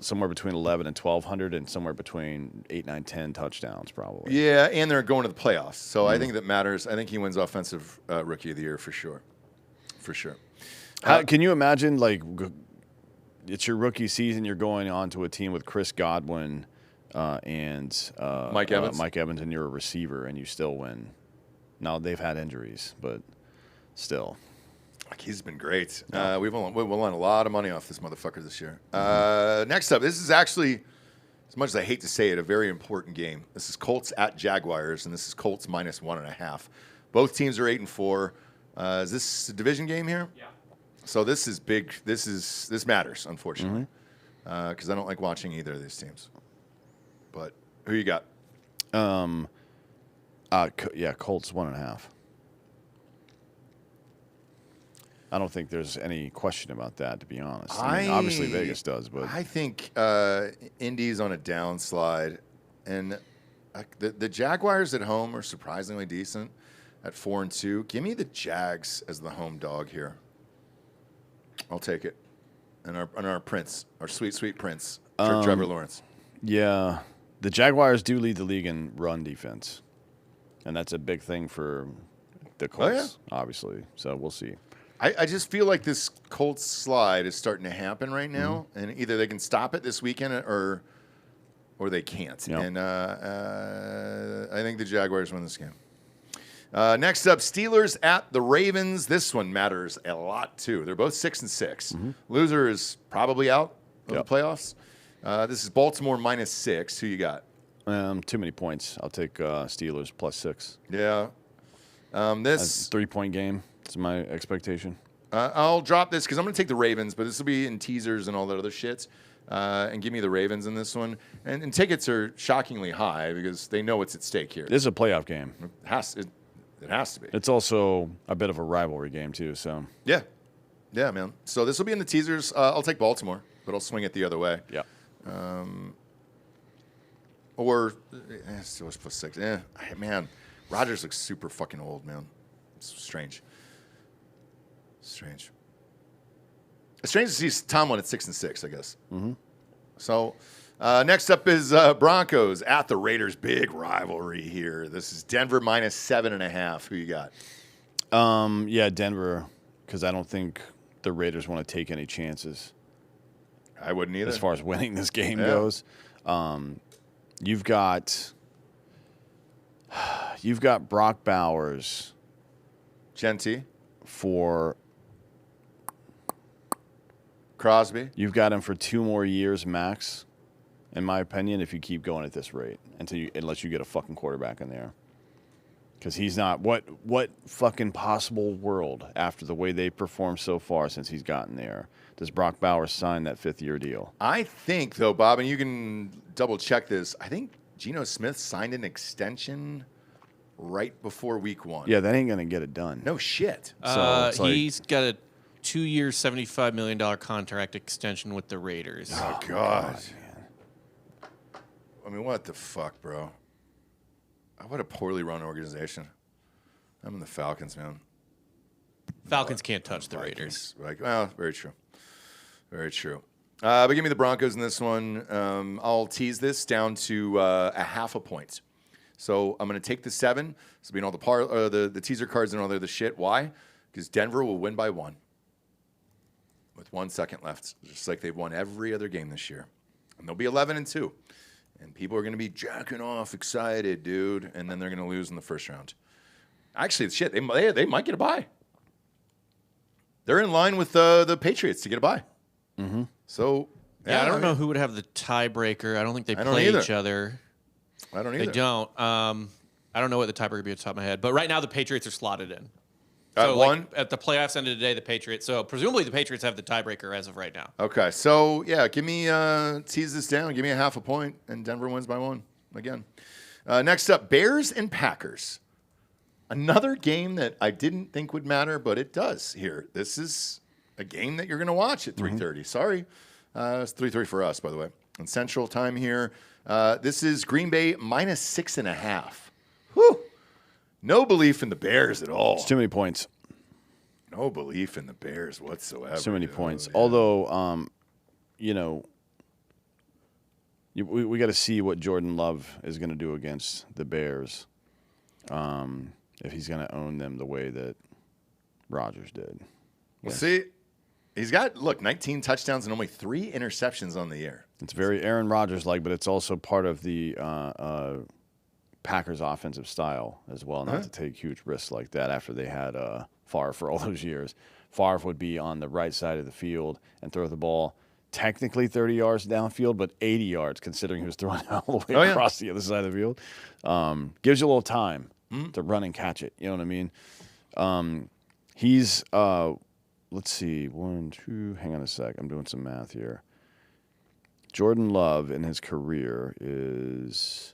somewhere between 11 and 1,200 and somewhere between 8, 9, 10 touchdowns probably. Yeah, and they're going to the playoffs. So I think that matters. I think he wins offensive rookie of the year for sure. For sure. Can you imagine, like, it's your rookie season, you're going on to a team with Chris Godwin and Mike Evans. Mike Evans, and you're a receiver, and you still win. Now, they've had injuries, but still. He's been great. We've won a lot of money off this motherfucker this year. Next up, this is actually, as much as I hate to say it, a very important game. This is Colts at Jaguars, and this is Colts minus 1.5. Both teams are 8-4. Is this a division game here? Yeah. So this is big. This matters, unfortunately, because I don't like watching either of these teams. But who you got? Colts 1.5. I don't think there's any question about that, to be honest. I mean, obviously Vegas does, but I think Indy's on a downslide, and the Jaguars at home are surprisingly decent at 4-2. Give me the Jags as the home dog here. I'll take it. And our Prince, our sweet Prince, Trevor Lawrence. yeah, the Jaguars do lead the league in run defense, and that's a big thing for the Colts, obviously. So we'll see. I just feel like this Colts slide is starting to happen right now, and either they can stop it this weekend or they can't. Yep. And I think the Jaguars win this game. Next up, Steelers at the Ravens. This one matters a lot too. They're both 6-6. Loser is probably out of the playoffs. This is Baltimore minus 6. Who you got? Too many points. I'll take Steelers +6. Yeah. This 3-point game. That's my expectation. I'll drop this because I'm going to take the Ravens, but this will be in teasers and all that other shit. And give me the Ravens in this one. And tickets are shockingly high because they know what's at stake here. This is a playoff game. It has to be. It's also a bit of a rivalry game too. So Yeah. Yeah, man. So this will be in the teasers. I'll take Baltimore, but I'll swing it the other way. Yeah. Or still plus 6. Man, Rodgers looks super fucking old, man. It's strange. Strange. It's strange to see Tomlin at 6-6, I guess. Mm-hmm. So next up is Broncos at the Raiders. Big rivalry here. This is Denver minus 7.5. Who you got? Yeah, Denver, because I don't think the Raiders want to take any chances. I wouldn't either. As far as winning this game goes. You've got Brock Bowers. Genty. For Crosby. You've got him for 2 more years max, in my opinion, if you keep going at this rate, unless you get a fucking quarterback in there. Because he's not what fucking possible world after the way they performed so far since he's gotten there does Brock Bowers sign that 5th-year deal? I think though, Bob, and you can double check this. I think Geno Smith signed an extension right before week 1. Yeah, that ain't gonna get it done. No shit. So he's got a 2-year, $75 million contract extension with the Raiders. Oh God, man. I mean, what the fuck, bro? What a poorly run organization. I'm in the Falcons, man. Falcons can't touch the Raiders. Like, well, very true. Very true. But give me the Broncos in this one. I'll tease this down to a 0.5 point. So I'm going to take the 7. So being all the teaser cards and all the other shit. Why? Because Denver will win by 1 with 1 second left, just like they've won every other game this year. And they'll be 11-2. And people are going to be jacking off, excited, dude. And then they're going to lose in the first round. Actually, shit, they might get a bye. They're in line with the Patriots to get a bye. Mm-hmm. So, yeah, I don't know who would have the tiebreaker. I don't think they play each other. I don't either. They don't. I don't know what the tiebreaker would be off the top of my head. But right now, the Patriots are slotted in. So like, at the playoffs ended today, the Patriots. So presumably the Patriots have the tiebreaker as of right now. Okay, so yeah, give me tease this down. Give me a 0.5 point, and Denver wins by 1 again. Next up, Bears and Packers. Another game that I didn't think would matter, but it does here. This is a game that you're going to watch at 3:30. Sorry, it's 3:30 for us, by the way. In Central Time here. This is Green Bay minus 6.5. Whew. No belief in the Bears at all. It's too many points. No belief in the Bears whatsoever. Too many points. Yeah. Although, we got to see what Jordan Love is going to do against the Bears. If he's going to own them the way that Rodgers did. We'll see. He's got, 19 touchdowns and only 3 interceptions on the year. It's very Aaron Rodgers-like, but it's also part of the Packers' offensive style as well, not to take huge risks like that after they had Favre for all those years. Favre would be on the right side of the field and throw the ball technically 30 yards downfield, but 80 yards considering he was throwing it all the way across the other side of the field. Gives you a little time to run and catch it. You know what I mean? He's, let's see, 1, 2, hang on a sec. I'm doing some math here. Jordan Love in his career is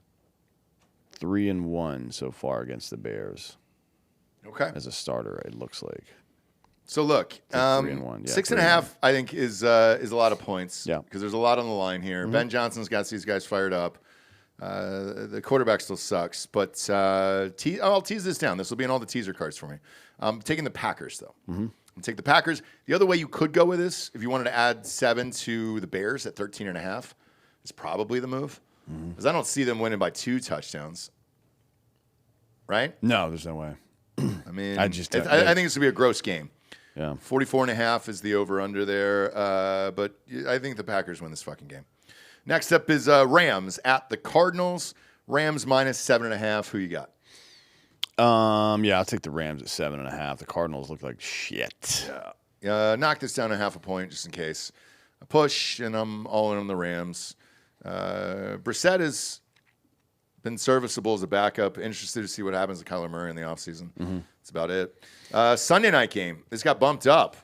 3-1 so far against the Bears. Okay. As a starter, it looks like. So look, 3-1. Yeah, 6.5, I think is a lot of points. Yeah. Because there's a lot on the line here. Ben Johnson's got these guys fired up. The quarterback still sucks, but I'll tease this down. This will be in all the teaser cards for me. I'm taking the Packers though. I'm take the Packers. The other way you could go with this, if you wanted to add 7 to the Bears at 13.5, is probably the move. Because I don't see them winning by 2 touchdowns. Right? No, there's no way. I mean, I think it's going to be a gross game. Yeah. 44.5 is the over-under there. But I think the Packers win this fucking game. Next up is Rams at the Cardinals. Rams minus 7.5. Who you got? Yeah, I'll take the Rams at 7.5. The Cardinals look like shit. Yeah. Knock this down a 0.5 point just in case. A push, and I'm all in on the Rams. Brissett has been serviceable as a backup. Interested to see what happens to Kyler Murray in the offseason. That's about it. Sunday night game. This got bumped up.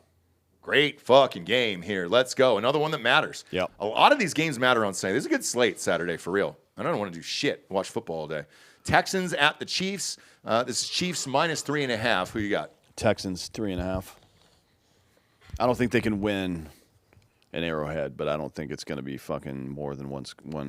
Great fucking game here. Let's go. Another one that matters. Yep. A lot of these games matter on Sunday. This is a good slate Saturday, for real. I don't want to do shit. Watch football all day. Texans at the Chiefs. This is Chiefs minus 3.5. Who you got? Texans 3.5. I don't think they can win an Arrowhead, but I don't think it's going to be fucking more than one.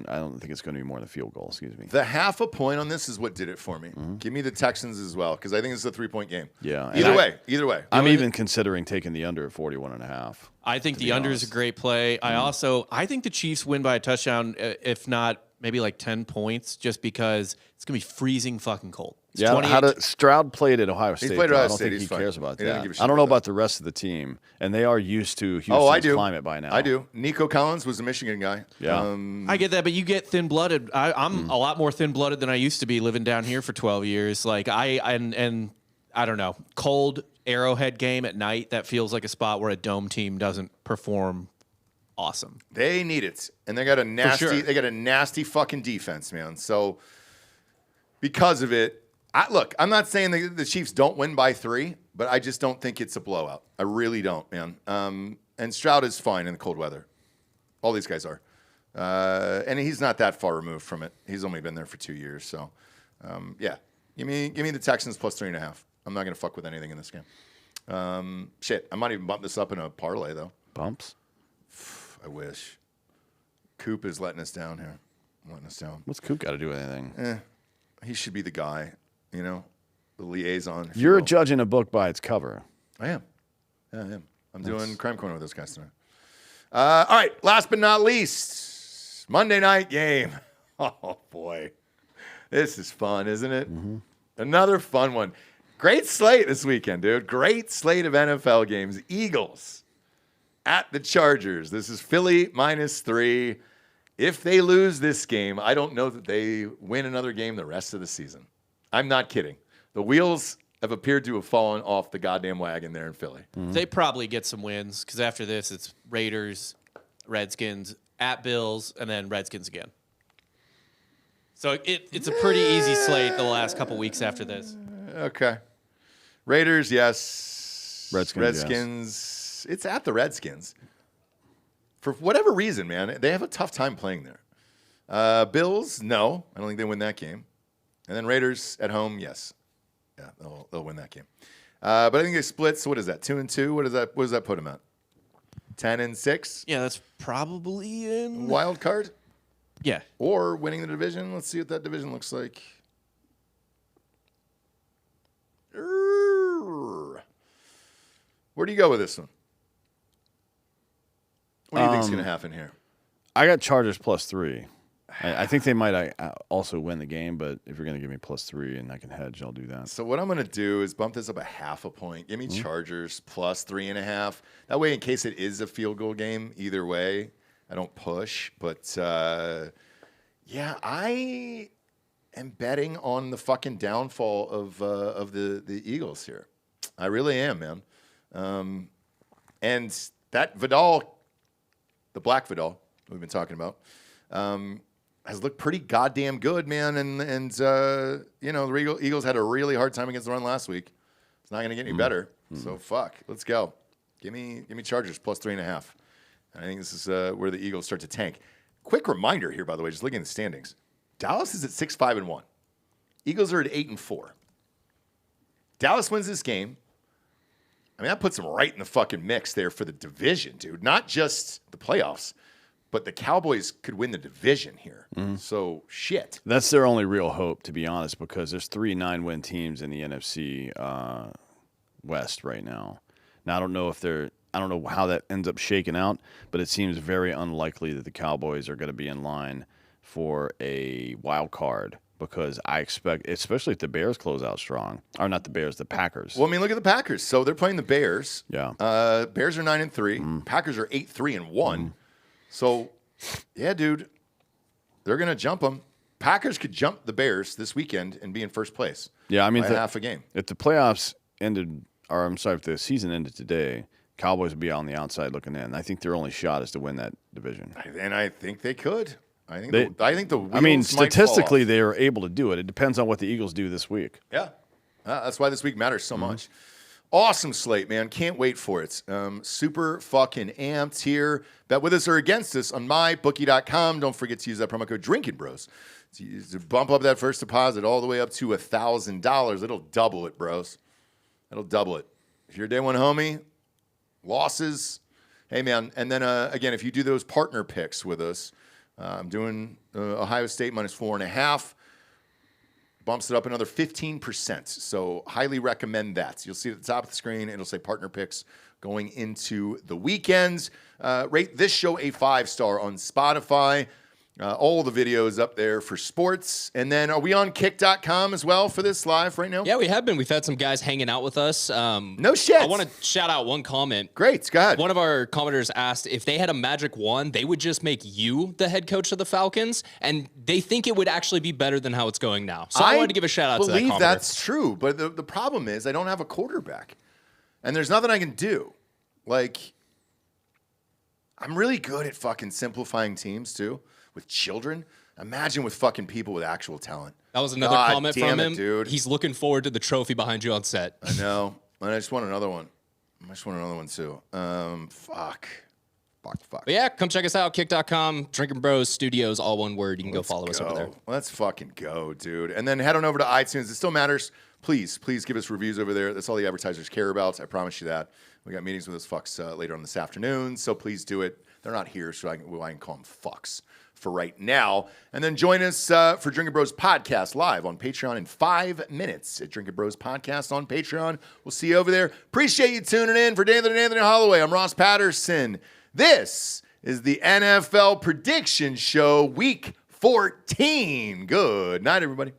I don't think it's going to be more than a field goal. Excuse me. The half a point on this is what did it for me. Give me the Texans as well, because I think it's a 3-point game. Yeah. Either way. I'm even considering taking the under at 41.5. I think the under is a great play. I think the Chiefs win by a touchdown, if not maybe like 10 points, just because it's going to be freezing fucking cold. It's Stroud played at Ohio State. played at Ohio I don't State. think he cares about He doesn't give a that. shit I don't know about about the rest of the team, and they are used to Houston's climate by now. I do. Nico Collins was a Michigan guy. Yeah. I get that, but you get thin-blooded. I'm a lot more thin-blooded than I used to be living down here for 12 years. Like I don't know, cold Arrowhead game at night, that feels like a spot where a dome team doesn't perform awesome. They need it, and they got a nasty fucking defense, man. So because of it, I'm not saying the Chiefs don't win by 3, but I just don't think it's a blowout. I really don't, man. And Stroud is fine in the cold weather. All these guys are, and he's not that far removed from it. He's only been there for 2 years, so yeah. Give me the Texans plus 3.5. I'm not gonna fuck with anything in this game. Shit, I might even bump this up in a parlay though. Bumps? I wish. Coop is letting us down here. What's Coop got to do with anything? He should be the guy, the liaison. You're judging a book by its cover. I am. Yeah, I am. I'm doing Crime Corner with those guys tonight. All right, last but not least, Monday night game. Oh, boy. This is fun, isn't it? Mm-hmm. Another fun one. Great slate this weekend, dude. Great slate of NFL games. Eagles at the Chargers. This is Philly -3. If they lose this game, I don't know that they win another game the rest of the season. I'm not kidding. The wheels have appeared to have fallen off the goddamn wagon there in Philly. Mm-hmm. They probably get some wins because after this, it's Raiders, Redskins, at Bills, and then Redskins again. So it's a pretty easy slate the last couple weeks after this. Okay. Raiders, yes. Redskins. Yes. It's at the Redskins. For whatever reason, man, they have a tough time playing there. Bills, no. I don't think they win that game. And then Raiders at home, yes. Yeah, they'll win that game. But I think they split. So what is that? 2-2? What does that put them at? 10-6? Yeah, that's probably in Wild card? Yeah. Or winning the division. Let's see what that division looks like. Where do you go with this one? What do you think's going to happen here? I got Chargers +3. I think they might also win the game, but if you're going to give me +3 and I can hedge, I'll do that. So what I'm going to do is bump this up a half a point. Give me Chargers +3.5. That way, in case it is a field goal game, either way, I don't push. But, yeah, I am betting on the fucking downfall of the Eagles here. I really am, man. And that Vidal, the black Vidal we've been talking about, has looked pretty goddamn good, man. And the Eagles had a really hard time against the run last week. It's not going to get any better. So fuck, let's go. Give me Chargers +3.5. And I think this is where the Eagles start to tank. Quick reminder here, by the way, just looking at the standings. Dallas is at 6-5-1. Eagles are at 8-4. Dallas wins this game. I mean, that puts them right in the fucking mix there for the division, dude. Not just the playoffs, but the Cowboys could win the division here. So, shit. That's their only real hope, to be honest, because there's 3 9-win teams in the NFC West right now. Now, I don't know how that ends up shaking out, but it seems very unlikely that the Cowboys are going to be in line for a wild card. Because I expect, especially if the Bears close out strong, or not the Bears, the Packers. Well, I mean, look at the Packers. So they're playing the Bears. Yeah. Bears are 9-3. Packers are 8-3-1. So, yeah, dude, they're gonna jump them. Packers could jump the Bears this weekend and be in first place. Yeah, I mean, by half a game. If the playoffs ended, or I'm sorry, if the season ended today, Cowboys would be on the outside looking in. I think their only shot is to win that division. And I think they could. I think the wheels I mean, might statistically, fall off. they are able to do it. It depends on what the Eagles do this week. Yeah. That's why this week matters so much. Awesome slate, man. Can't wait for it. Super fucking amped here. Bet with us or against us on mybookie.com. Don't forget to use that promo code Drinkin Bros to bump up that first deposit all the way up to $1,000. It'll double it, bros. It'll double it. If you're a day one homie, losses. Hey, man. And then, again, if you do those partner picks with us, I'm doing Ohio State minus 4.5. Bumps it up another 15%. So highly recommend that. So you'll see at the top of the screen, it'll say partner picks going into the weekends. Rate this show a 5-star on Spotify. All the videos up there for sports. And then are we on kick.com as well for this live right now? Yeah, we have been. We've had some guys hanging out with us. No shit. I want to shout out one comment. Great. Go ahead. One of our commenters asked if they had a magic wand, they would just make you the head coach of the Falcons, and they think it would actually be better than how it's going now. So I wanted to give a shout out to that commenter. I believe that's true, but the problem is I don't have a quarterback, and there's nothing I can do. Like, I'm really good at fucking simplifying teams, too. With children, imagine with fucking people with actual talent. That was another comment from him. Dude. He's looking forward to the trophy behind you on set. I know. And I just want another one. Too. Fuck. But yeah, come check us out. Kick.com, Drinkin Bros Studios, all one word. You can go follow us over there. Let's fucking go, dude. And then head on over to iTunes. It still matters. Please give us reviews over there. That's all the advertisers care about. I promise you that. We got meetings with those fucks later on this afternoon, so please do it. They're not here, so I can call them fucks for right now. And then join us for Drinkin Bros Podcast live on Patreon in 5 minutes at Drinkin Bros Podcast on Patreon. We'll see you over there. Appreciate you tuning in. For Anthony and Anthony Hollaway, I'm Ross Patterson. This is the NFL Prediction Show, Week 14. Good night, everybody.